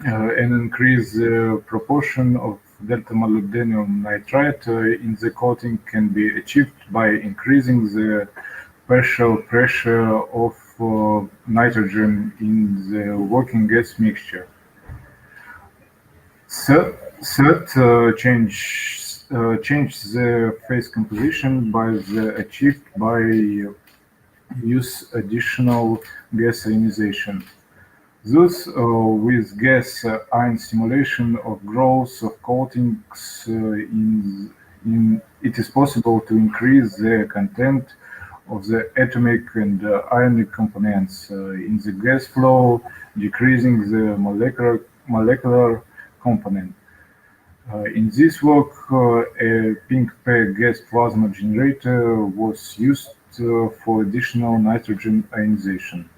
an increased proportion of delta molybdenum nitride in the coating can be achieved by increasing the partial pressure of nitrogen in the working gas mixture. Third, change the phase composition achieved by use additional gas ionization. Thus, with gas ion stimulation of growth of coatings, it is possible to increase the content of the atomic and ionic components in the gas flow, decreasing the molecular component. In this work, a pink pair gas plasma generator was used for additional nitrogen ionization.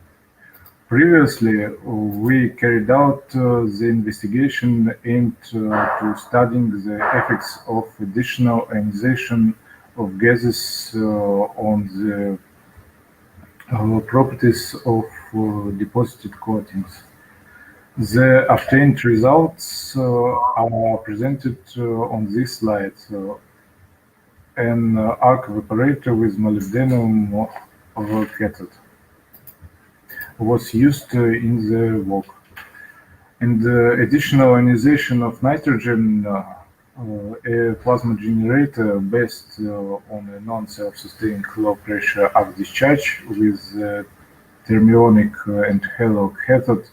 Previously, we carried out the investigation aimed to studying the effects of additional ionization of gases on the properties of deposited coatings. The obtained results are presented on this slide. An arc evaporator with molybdenum cathode was used in the work. and additional ionization of nitrogen, a plasma generator based on a non-self-sustaining low-pressure arc discharge with thermionic and halo cathode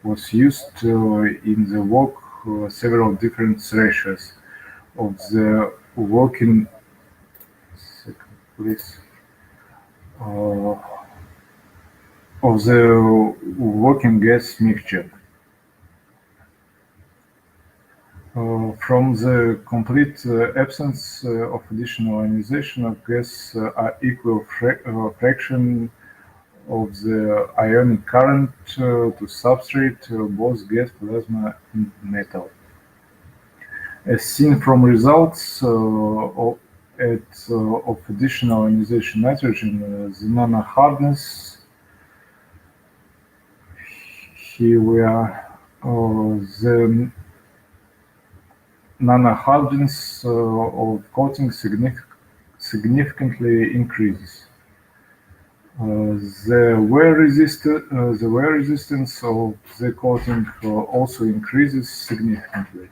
was used in the work. Several different ratios of the working of the working gas mixture. From the complete absence of additional ionization of gas are equal fraction of the ionic current to substrate, both gas, plasma, and metal. As seen from results of additional ionization nitrogen, the nano-hardness, here we are, the nano-hardness of coating significantly increases. The wear resistance of the coating also increases significantly.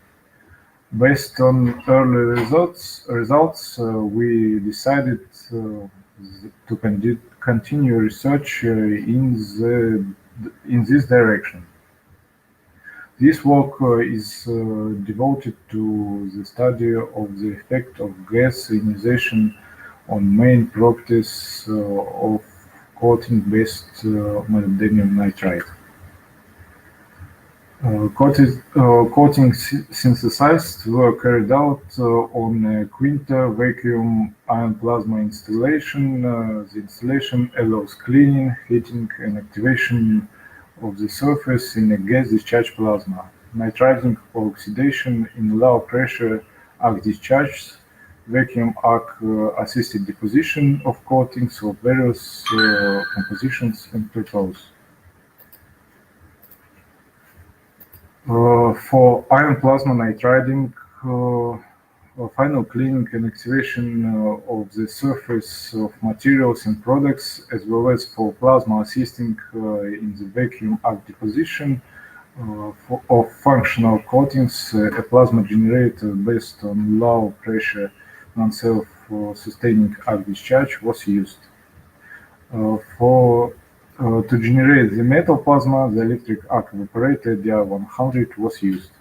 Based on early results, we decided to continue research in this direction. This work is devoted to the study of the effect of gas ionization on main properties of coating-based molybdenum nitride. Coating synthesized were carried out on a Quinta vacuum ion plasma installation. The installation allows cleaning, heating, and activation of the surface in a gas discharge plasma, nitriding or oxidation in low pressure arc discharge, vacuum arc assisted deposition of coatings of various compositions and purposes. For ion plasma nitriding, final cleaning and activation of the surface of materials and products, as well as for plasma assisting in the vacuum arc deposition of functional coatings, a plasma generator based on low pressure non-self-sustaining arc discharge was used. To generate the metal plasma, the electric arc evaporator DR100 was used.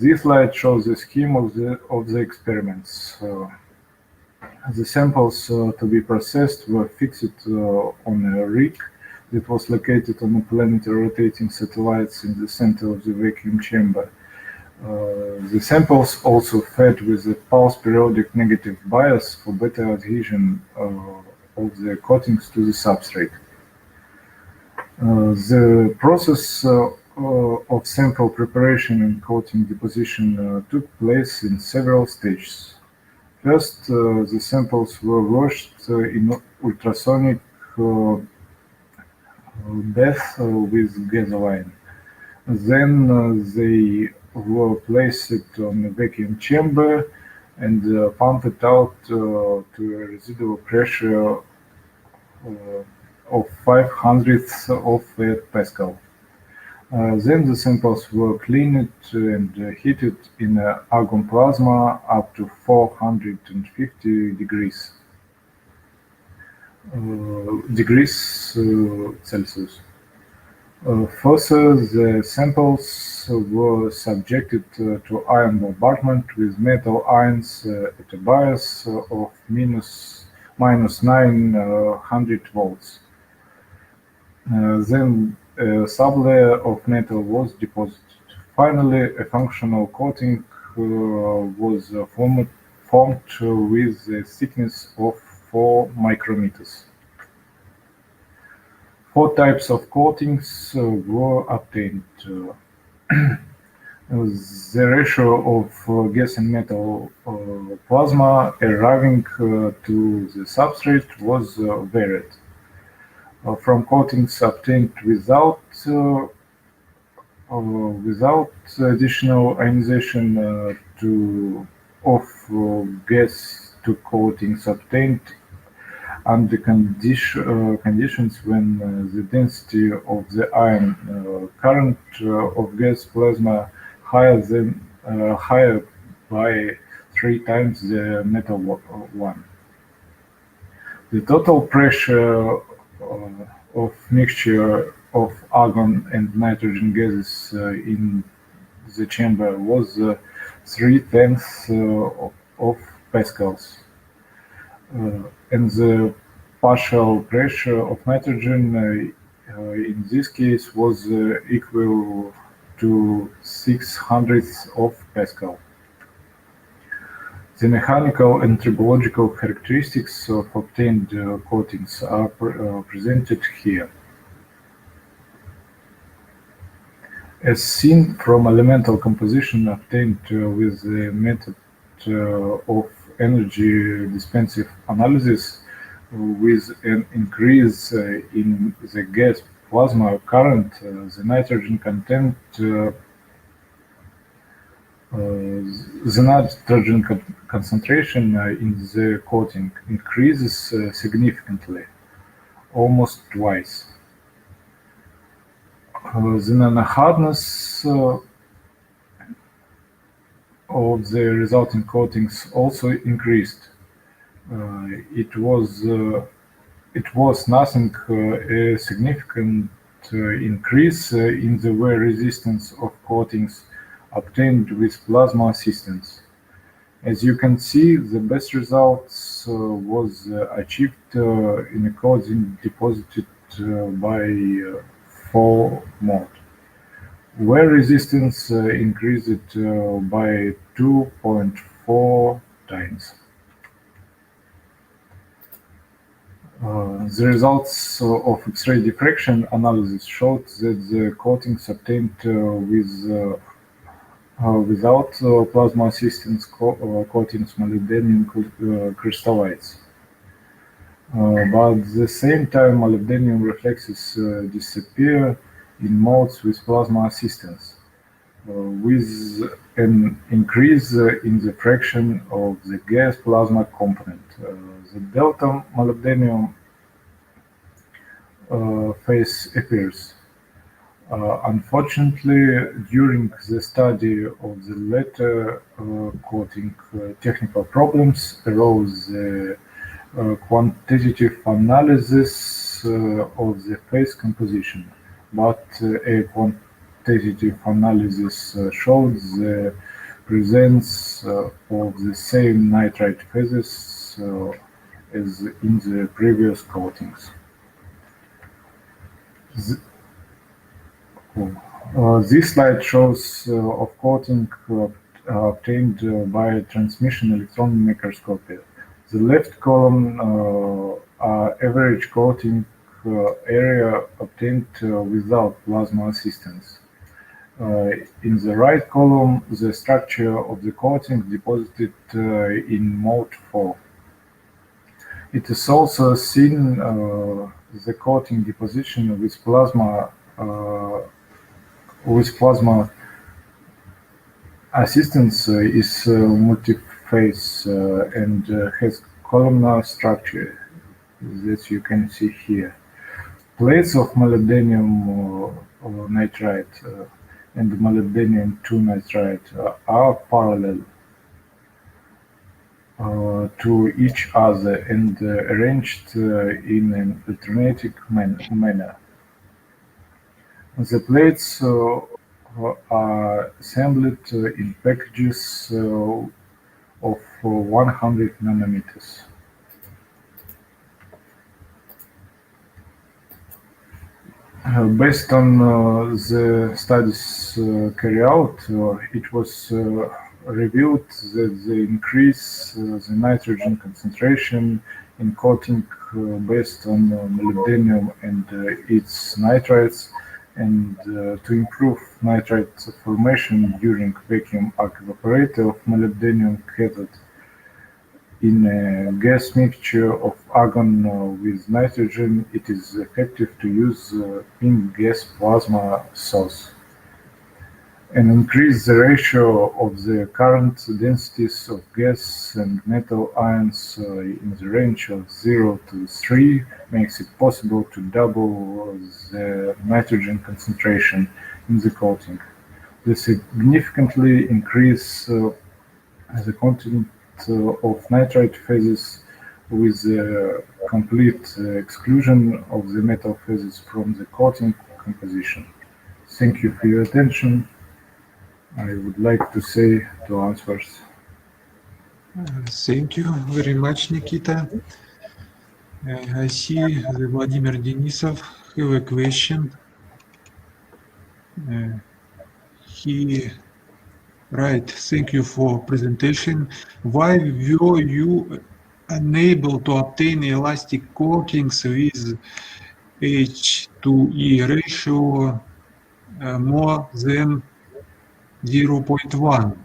This slide shows the scheme of the experiments. The samples to be processed were fixed on a rig that was located on a planetary rotating satellites in the center of the vacuum chamber. The samples also fed with a pulse periodic negative bias for better adhesion of the coatings to the substrate. The process of sample preparation and coating deposition took place in several stages. First, the samples were washed in ultrasonic bath with gasoline. Then they were placed on a vacuum chamber and pumped out to a residual pressure of 0.05 of Pascal. Then the samples were cleaned and heated in argon plasma up to 450 degrees Celsius. Further, the samples were subjected to ion bombardment with metal ions at a bias of minus 900 volts. Then a sublayer of metal was deposited. Finally, a functional coating was formed with a thickness of 4 micrometers. 4 types of coatings were obtained. The ratio of gas and metal plasma arriving to the substrate was varied. From coatings obtained without additional ionization of gas to coatings obtained under conditions when the density of the ion current of gas plasma higher by 3 times the metal one. The total pressure of mixture of argon and nitrogen gases in the chamber was 0.3 of pascals, and the partial pressure of nitrogen in this case was equal to 0.06 of Pascal. The mechanical and tribological characteristics of obtained coatings are presented here. As seen from elemental composition obtained with the method of energy dispensive analysis, with an increase in the gas plasma current, the nitrogen content concentration in the coating increases significantly, almost twice. The nano-hardness of the resulting coatings also increased. It was nothing a significant increase in the wear resistance of coatings obtained with plasma assistance. As you can see, the best results was achieved in a coating deposited by 4 mode. Wear resistance increased by 2.4 times. The results of X-ray diffraction analysis showed that the coatings obtained without plasma assistance coatings molybdenum crystallites. But at the same time, molybdenum reflexes disappear in modes with plasma assistance, with an increase in the fraction of the gas plasma component. The delta molybdenum phase appears. Unfortunately, during the study of the latter coating, technical problems arose. The quantitative analysis of the phase composition, but a quantitative analysis showed the presence of the same nitride phases as in the previous coatings. This slide shows of coating obtained by transmission electron microscopy. The left column average coating area obtained without plasma assistance. In the right column, the structure of the coating deposited in mode 4. It is also seen the coating deposition with plasma assistance is multi-phase and has columnar structure, that you can see here. Plates of molybdenum nitride and molybdenum 2 nitride are parallel to each other and arranged in an alternating manner. The plates are assembled in packages of 100 nanometers. Based on the studies carried out, it was revealed that the increase the nitrogen concentration in coating based on molybdenum and its nitrides, and to improve nitride formation during vacuum arc evaporator of molybdenum cathode in a gas mixture of argon with nitrogen, it is effective to use in gas plasma source. and increase the ratio of the current densities of gas and metal ions in the range of 0 to 3 makes it possible to double the nitrogen concentration in the coating. This significantly increase the content of nitride phases with the complete exclusion of the metal phases from the coating composition. Thank you for your attention. I would like to say two answers. Thank you very much, Nikita. I see that Vladimir Denisov have a question. He write, thank you for presentation. Why were you unable to obtain elastic coatings with H2E ratio more than 0.1?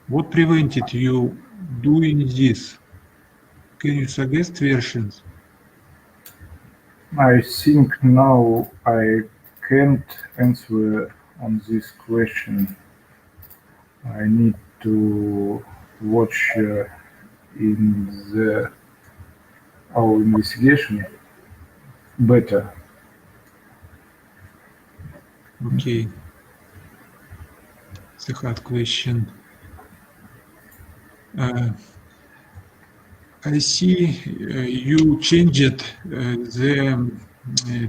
What prevented you doing this? Can you suggest versions? I think now I can't answer on this question. I need to watch in our investigation better. Okay. It's a hard question. I see you changed the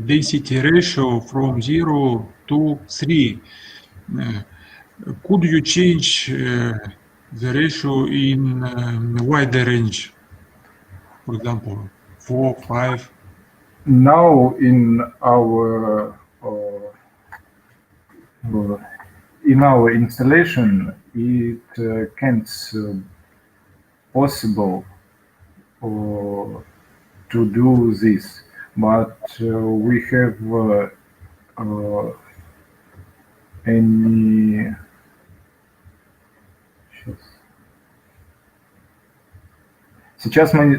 density ratio from 0 to 3. Could you change the ratio in a wider range? For example, 4, 5? Now in our installation, it can't possible to do this, but we have any. Сейчас мы,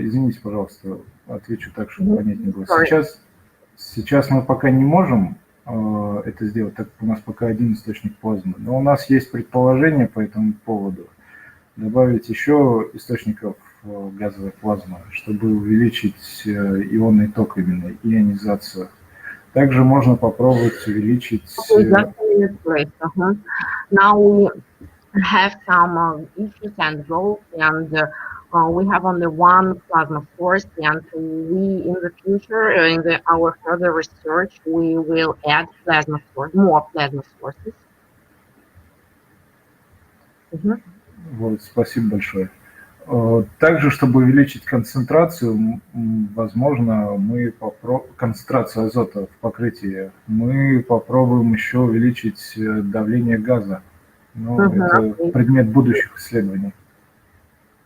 извините, пожалуйста, отвечу так, чтобы понятнее было. Сейчас мы пока не можем это сделать, так как у нас пока один источник плазмы, но у нас есть предположение по этому поводу. Добавить еще источников газовой плазмы, чтобы увеличить ионный ток именно, ионизацию. Также можно попробовать увеличить... Now we have some issues and roles, and we have only one plasma source, and we in the future, our further research, we will add more plasma sources. Вот, спасибо большое. Также, чтобы увеличить концентрацию, возможно, концентрацию азота в покрытии, мы попробуем еще увеличить давление газа. Но это предмет будущих исследований.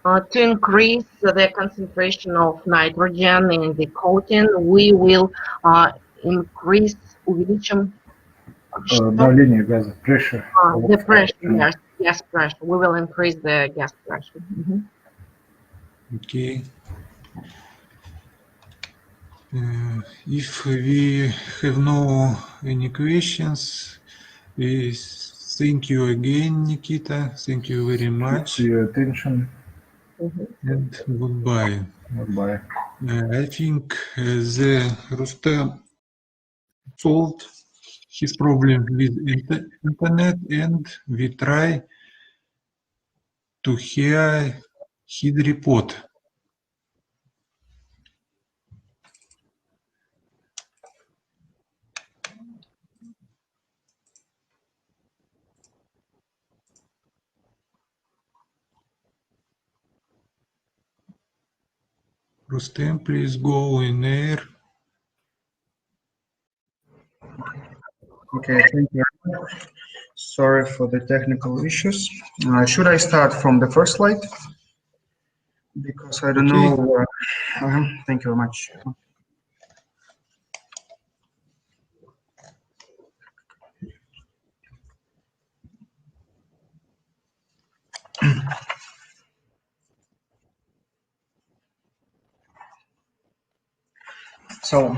To increase the concentration of nitrogen in the coating, we will увеличим давление газа, pressure. The pressure, yes, gas pressure. We will increase the gas pressure. Okay. If we have no any questions, thank you again, Nikita. Thank you very much. For your attention. And goodbye. Goodbye. I think the Rustem solved his problem with internet, and we try to hear his report. Rustem, please go in air. Okay, thank you. Sorry for the technical issues. Should I start from the first slide? Because I don't know. Thank you very much. So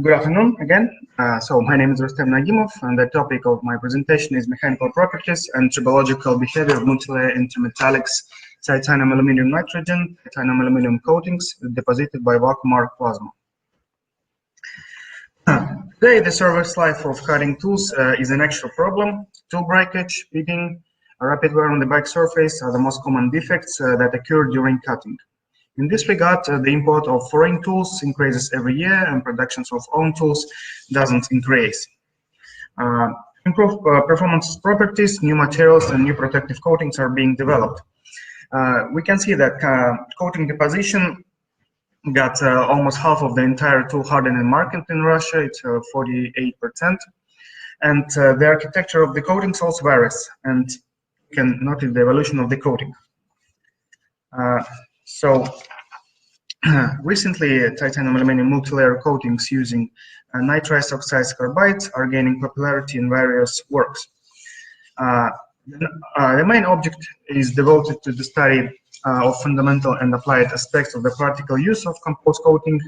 Good afternoon again. So my name is Rustem Nagimov, and the topic of my presentation is mechanical properties and tribological behavior of multilayer intermetallics, titanium aluminum nitrogen, titanium aluminum coatings deposited by vacuum arc plasma. Today, the service life of cutting tools is an actual problem. Tool breakage, pitting, rapid wear on the back surface are the most common defects that occur during cutting. In this regard, the import of foreign tools increases every year and productions of own tools doesn't increase. Improve performance properties, new materials and new protective coatings are being developed. We can see that coating deposition got almost half of the entire tool hardening market in Russia, it's 48%. And the architecture of the coatings also varies, and you can notice the evolution of the coating. Recently, titanium aluminum multilayer coatings using nitrous oxide carbide are gaining popularity in various works. The main object is devoted to the study of fundamental and applied aspects of the practical use of composite coating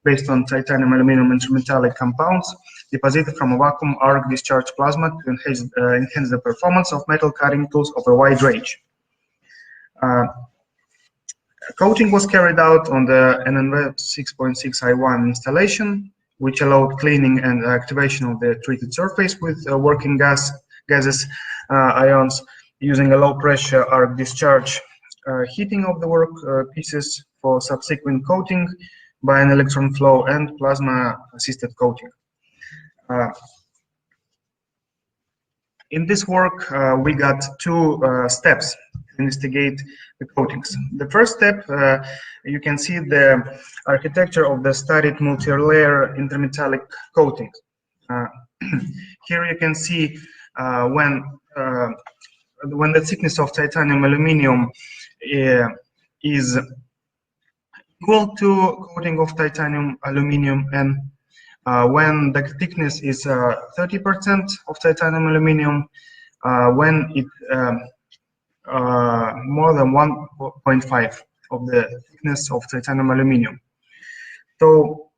based on titanium aluminum intermetallic compounds deposited from a vacuum arc discharge plasma to enhance the performance of metal cutting tools of a wide range. Coating was carried out on the NNV 6.6I1 installation, which allowed cleaning and activation of the treated surface with working gases, ions, using a low pressure arc discharge, heating of the work pieces for subsequent coating by an electron flow and plasma assisted coating. In this work, we got two steps to investigate the coatings. The first step, you can see the architecture of the studied multi-layer intermetallic coating. Here you can see when the thickness of titanium aluminum is equal to coating of titanium aluminum, and when the thickness is 30% of titanium aluminum, when it more than 1.5 of the thickness of titanium aluminum. So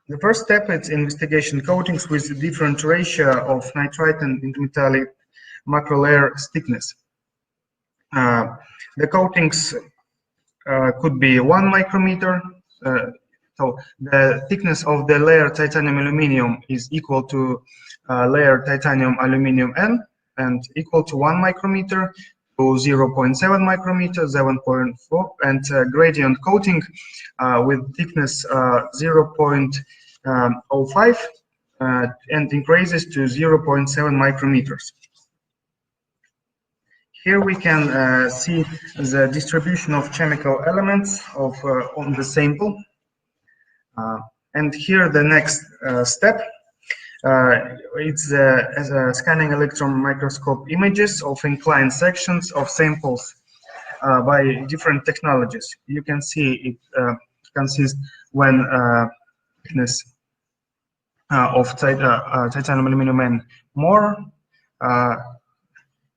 the first step is investigation coatings with different ratio of nitride and intermetallic macro layer thickness. The coatings could be 1 micrometer. So the thickness of the layer titanium aluminum is equal to layer titanium aluminum N, and equal to 1 micrometer to 0.7 micrometer, 7.4, and gradient coating with thickness 0.05 and increases to 0.7 micrometers. Here we can see the distribution of chemical elements on the sample. And here the next step, it's scanning electron microscope images of inclined sections of samples by different technologies. You can see it consists when thickness of titanium aluminum N more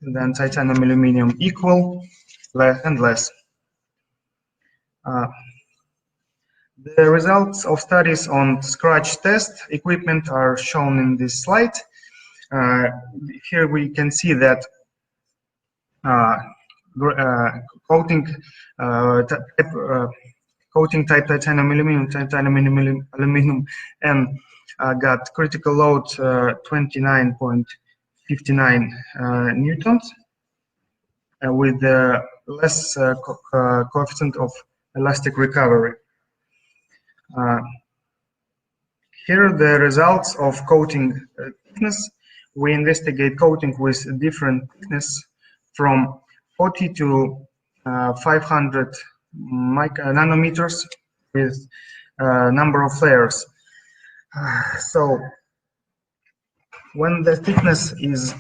than titanium aluminum equal, less and less. The results of studies on scratch test equipment are shown in this slide. Here we can see that coating type titanium aluminum and got critical load 29.59 newtons with less coefficient of elastic recovery. Here are the results of coating thickness. We investigate coating with different thickness from 40 to 500 nanometers with number of layers. So when the thickness is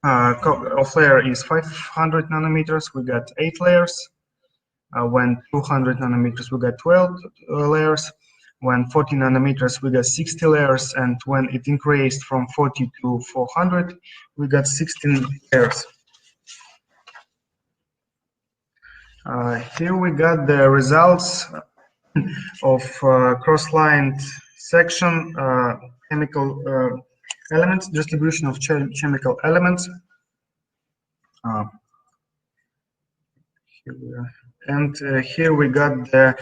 of layer is 500 nanometers, we got 8 layers. When 200 nanometers, we got 12 layers. When 40 nanometers, we got 60 layers. And when it increased from 40 to 400, we got 16 layers. Here we got the results of cross-lined section, chemical elements, distribution of chemical elements. Here we got the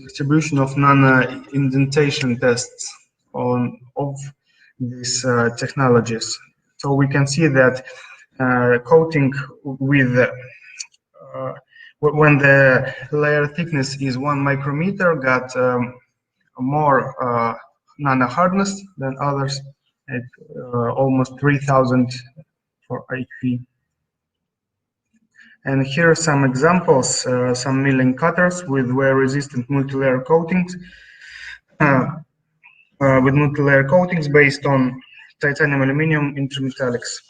distribution of non-indentation tests of these technologies. So we can see that coating with when the layer thickness is 1 micrometer got more nano hardness than others at almost 3000 for HP. And here are some examples, some milling cutters with wear-resistant multi-layer coatings, based on titanium aluminum intermetallics.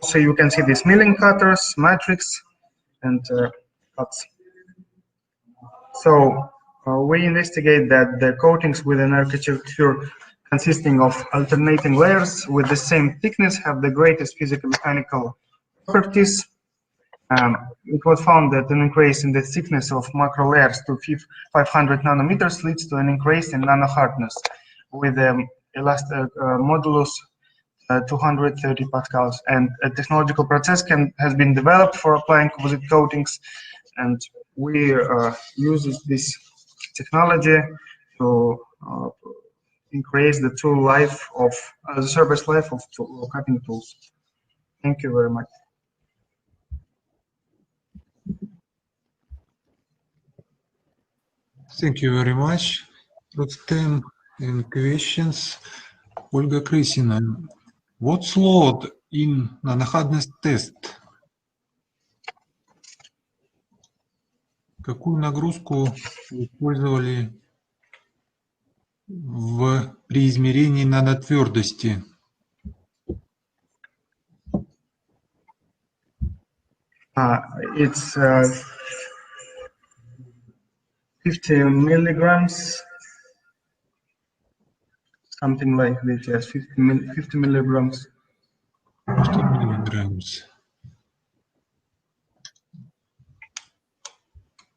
So you can see these milling cutters, matrix, and cuts. So we investigate that the coatings with an architecture consisting of alternating layers with the same thickness have the greatest physical-mechanical properties. It was found that an increase in the thickness of macro layers to 500 nanometers leads to an increase in nano hardness with the elastic modulus 230 pascals, and a technological process has been developed for applying composite coatings, and we use this technology to increase the tool life of the service life of cutting tools. Thank you very much. Thank you very much, Rustem. And questions. Olga Krysina, what's load in nanohardness test? Какую нагрузку вы использовали при измерении нанотвердости? It's 50 milligrams, something like this, yes, 50 milligrams. 50 milligrams.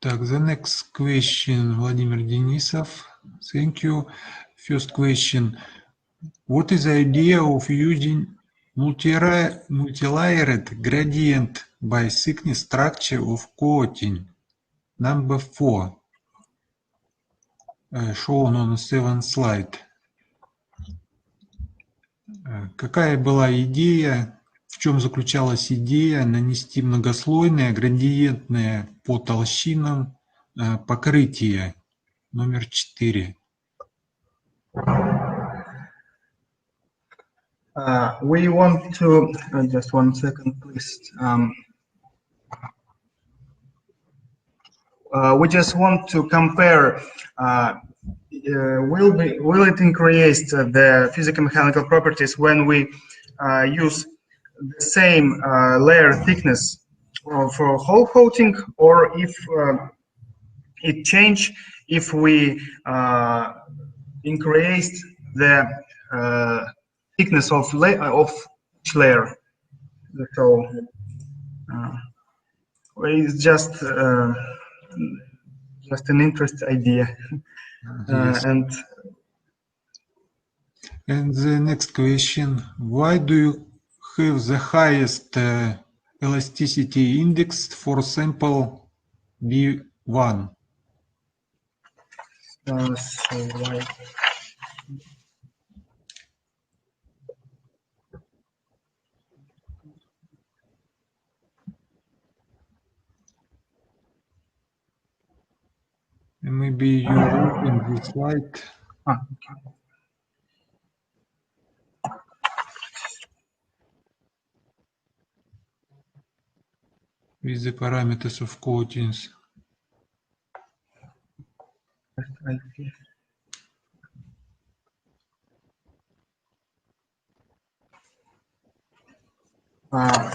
Так, the next question, Vladimir Denisov. Thank you. First question, what is the idea of using multi-layered gradient by thickness structure of coating? Number 4, shown on 7th slide. Какая была идея, в чем заключалась идея нанести многослойное градиентное по толщинам покрытие? Номер 4. We want to, just 1 second, please. We just want to compare, will it increase the physical-mechanical properties when we use the same layer thickness for whole coating, or if it change if we increase the thickness of each layer. So it's just an interesting idea. Yes. And the next question, why do you have the highest elasticity index for sample B1? So why? And maybe you open the slide. Okay. With the parameters of coatings.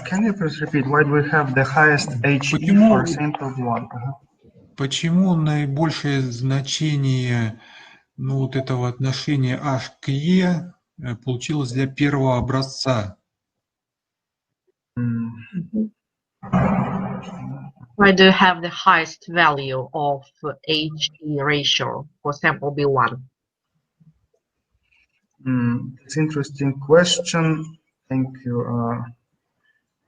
Can you please repeat why do we have the highest HE for sample one? Почему наибольшее значение вот этого отношения H к E получилось для первого образца? I do have the highest value of HE ratio for sample B1. It's an interesting question. Thank you.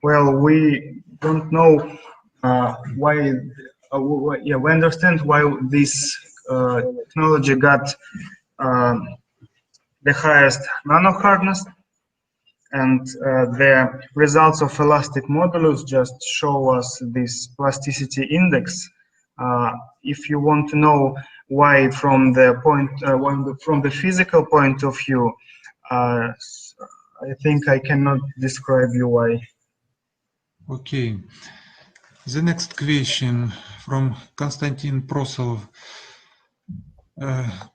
Well, we don't know why. Yeah, we understand why this technology got the highest nano hardness, and the results of elastic modulus just show us this plasticity index. If you want to know why from the point, from the physical point of view, I think I cannot describe you why. Okay. The next question from Konstantin Prosolov.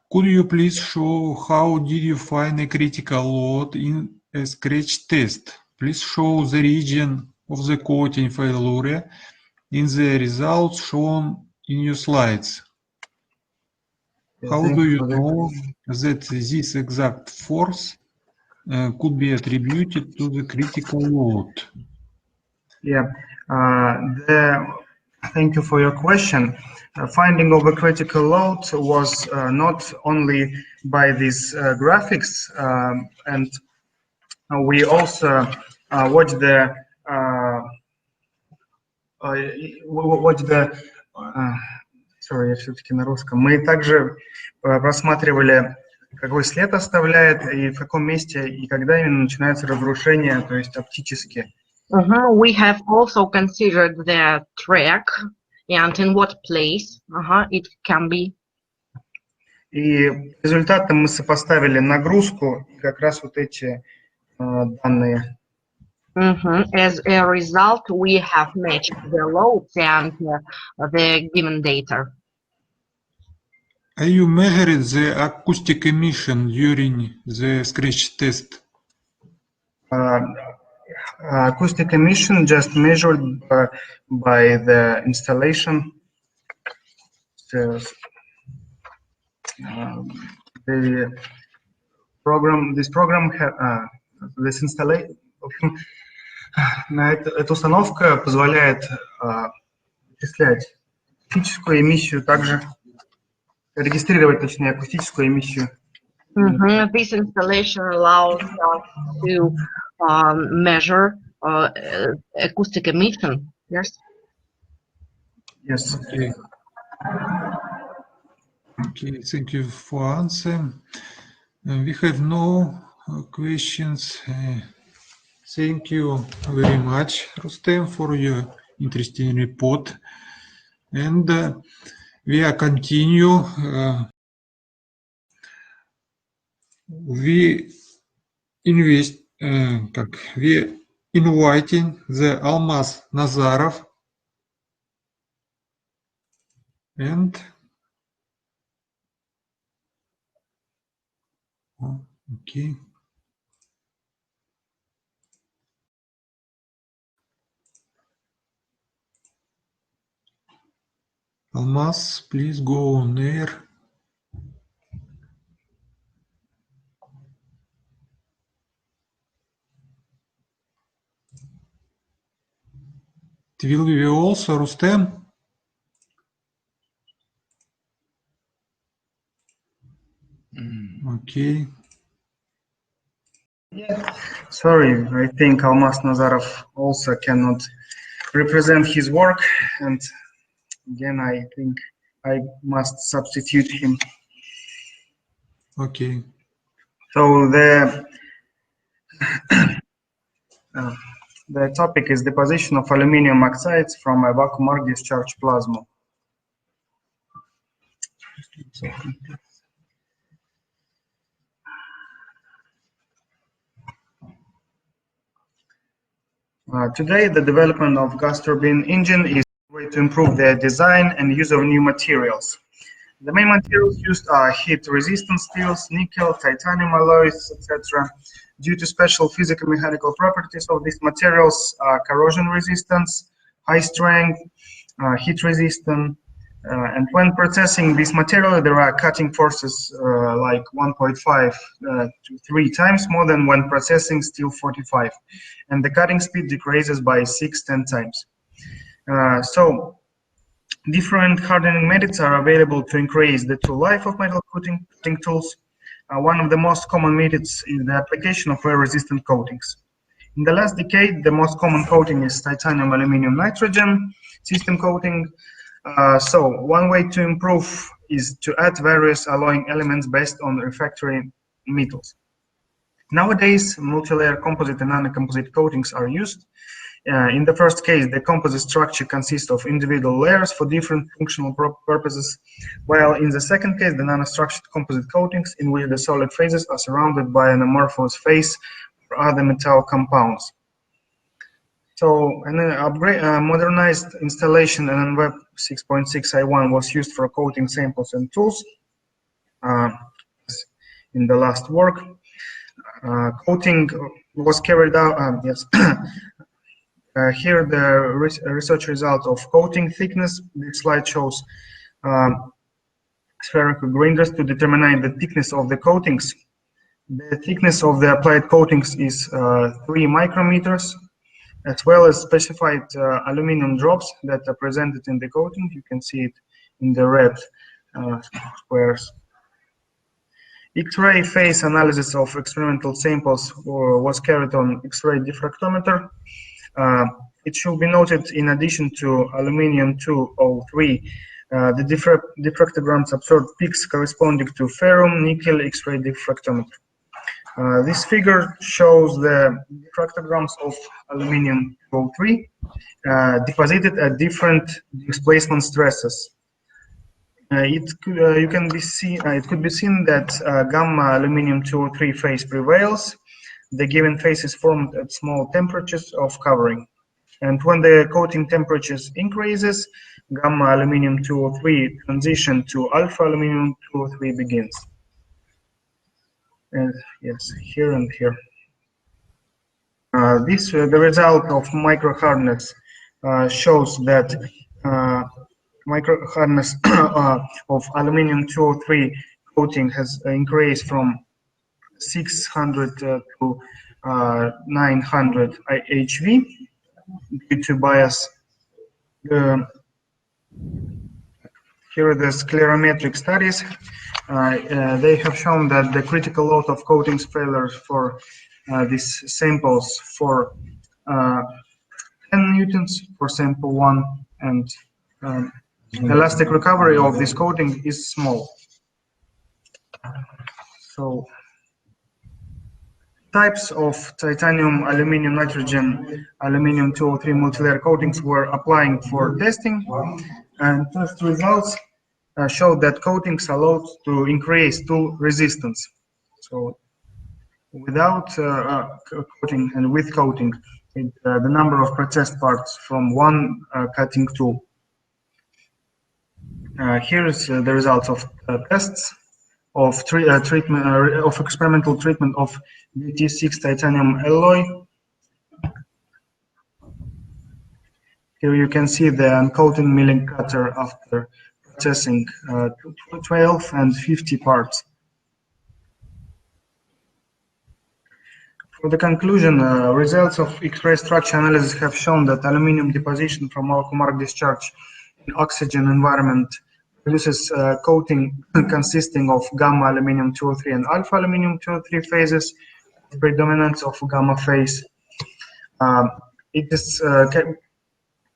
Could you please show how did you find a critical load in a scratch test? Please show the region of the coating failure in the results shown in your slides. How do you know that this exact force could be attributed to the critical load? Yeah, thank you for your question. Finding of a critical load was not only by these graphics, and we also watched sorry, я все-таки на русском. Мы также просматривали, какой след оставляет и в каком месте и когда именно начинается разрушение, то есть оптически. We have also considered the track and in what place it can be. И результатом мы сопоставили нагрузку и как раз вот эти данные. As a result, we have matched the loads and the given data. You measured the acoustic emission during the scratch test? Acoustic emission just measured by the installation. The program, this installation, эта установка позволяет вычислять акустическую эмиссию, также регистрировать, точнее, акустическую эмиссию. This installation allows us to measure acoustic emission. Yes. Yes. Okay. Okay, thank you for answer. We have no questions. Thank you very much, Rustem, for your interesting report. And we are continue. We inviting the Almas Nazarov and okay. Almas, please go on air. It will be also Rustem. Okay. Sorry, I think Almas Nazarov also cannot represent his work, and again, I think I must substitute him. Okay. So the topic is deposition of aluminum oxides from a vacuum arc discharge plasma. Today, the development of gas turbine engine is a way to improve their design and use of new materials. The main materials used are heat-resistant steels, nickel, titanium alloys, etc. Due to special physical-mechanical properties of these materials, corrosion resistance, high strength, heat resistant, and when processing this material, there are cutting forces like 1.5 to 3 times more than when processing steel 45, and the cutting speed decreases by 6-10 times. So Different hardening methods are available to increase the tool life of metal coating tools. One of the most common methods is the application of wear-resistant coatings. In the last decade, the most common coating is titanium aluminum nitrogen system coating. So one way to improve is to add various alloying elements based on refractory metals. Nowadays, multi-layer composite and nano-composite coatings are used. In the first case, the composite structure consists of individual layers for different functional purposes, while in the second case, the nanostructured composite coatings in which the solid phases are surrounded by an amorphous phase or other metal compounds. So an modernized installation and Web 6.6i1 was used for coating samples and tools. In the last work, coating was carried out, yes. Here the research result of coating thickness. This slide shows spherical grinders to determine the thickness of the coatings. The thickness of the applied coatings is 3 micrometers, as well as specified aluminum drops that are presented in the coating. You can see it in the red squares. X-ray phase analysis of experimental samples was carried on X-ray diffractometer. It should be noted, in addition to aluminium-203, the diffractograms observed peaks corresponding to ferrum nickel X-ray diffractometer. This figure shows the diffractograms of aluminium-203 deposited at different displacement stresses. It could be seen that gamma aluminium-203 phase prevails. The given phase is formed at small temperatures of covering. And when the coating temperatures increases, gamma aluminium-203 transition to alpha aluminium-203 begins. And yes, here and here. The result of micro hardness shows that micro hardness of aluminium-203 coating has increased from 600 to 900 HV due to bias. Here are the sclerometric studies. They have shown that the critical load of coatings failures for these samples for 10 newtons for sample 1, and elastic recovery of this coating is small. So types of titanium, aluminum, nitrogen, aluminium-203 multilayer coatings were applying for testing, and test results showed that coatings allowed to increase tool resistance. So without coating and with coating, the number of processed parts from one cutting tool. Here is the results of tests of experimental treatment of BT6 titanium alloy. Here you can see the uncoating milling cutter after processing 12 and 50 parts. For the conclusion, results of X-ray structure analysis have shown that aluminum deposition from alpha-mark discharge in oxygen environment produces coating consisting of gamma aluminium-203 and alpha aluminium-203 phases, with predominance of gamma phase. It is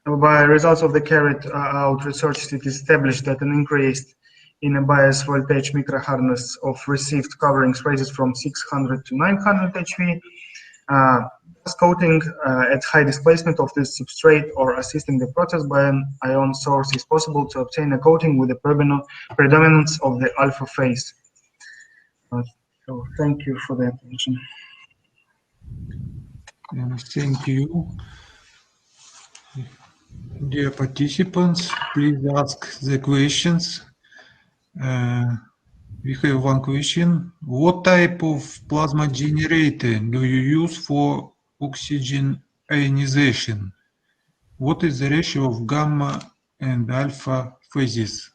by results of the carried out research, it is established that an increase in a bias voltage microhardness of received coverings ranges from 600 to 900 HV. Coating at high displacement of this substrate or assisting the process by an ion source is possible to obtain a coating with the predominance of the alpha phase. So thank you for the attention. Thank you. Dear participants, please ask the questions. We have one question. What type of plasma generator do you use for oxygen ionization? What is the ratio of gamma and alpha phases?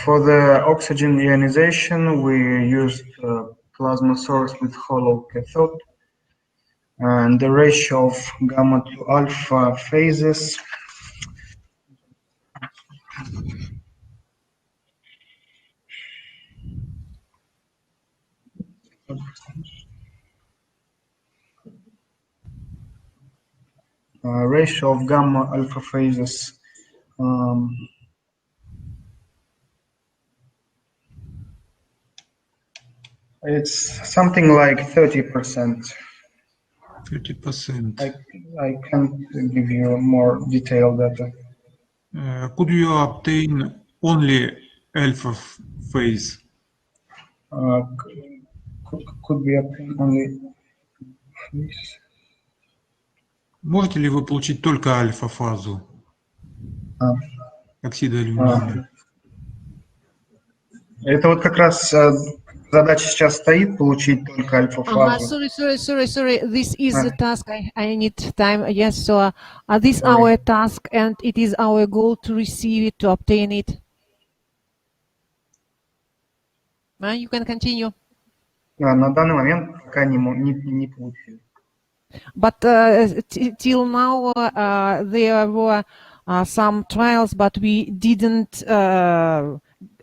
For the oxygen ionization, we used plasma source with hollow cathode. And the ratio of gamma to alpha phases Ratio of gamma alpha phases. It's something like 30%. 30%. I can't give you more detailed data. Could you obtain only alpha phase? Could we obtain only phase? Можете ли вы получить только альфа-фазу оксида алюминия? Это вот как раз задача сейчас стоит, получить только альфа-фазу. Sorry. This is the task. I need time. Yes, so this is our task, and it is our goal to receive it, to obtain it. You can continue. На данный момент пока не получили. But till now, there were some trials, but we didn't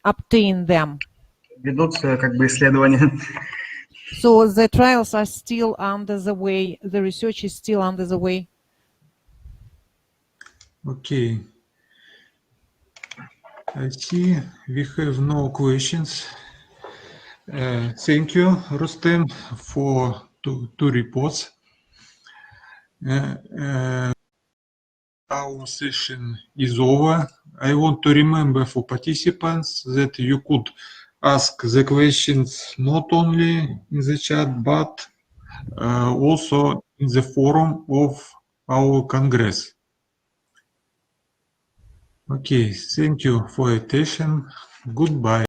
obtain them. Ведутся как бы исследования. So the trials are still under the way. The research is still under the way. Okay. I see we have no questions. Thank you, Rustem, for two reports. Our session is over. I want to remember for participants that you could ask the questions not only in the chat, but also in the forum of our Congress. Okay, thank you for your attention. Goodbye.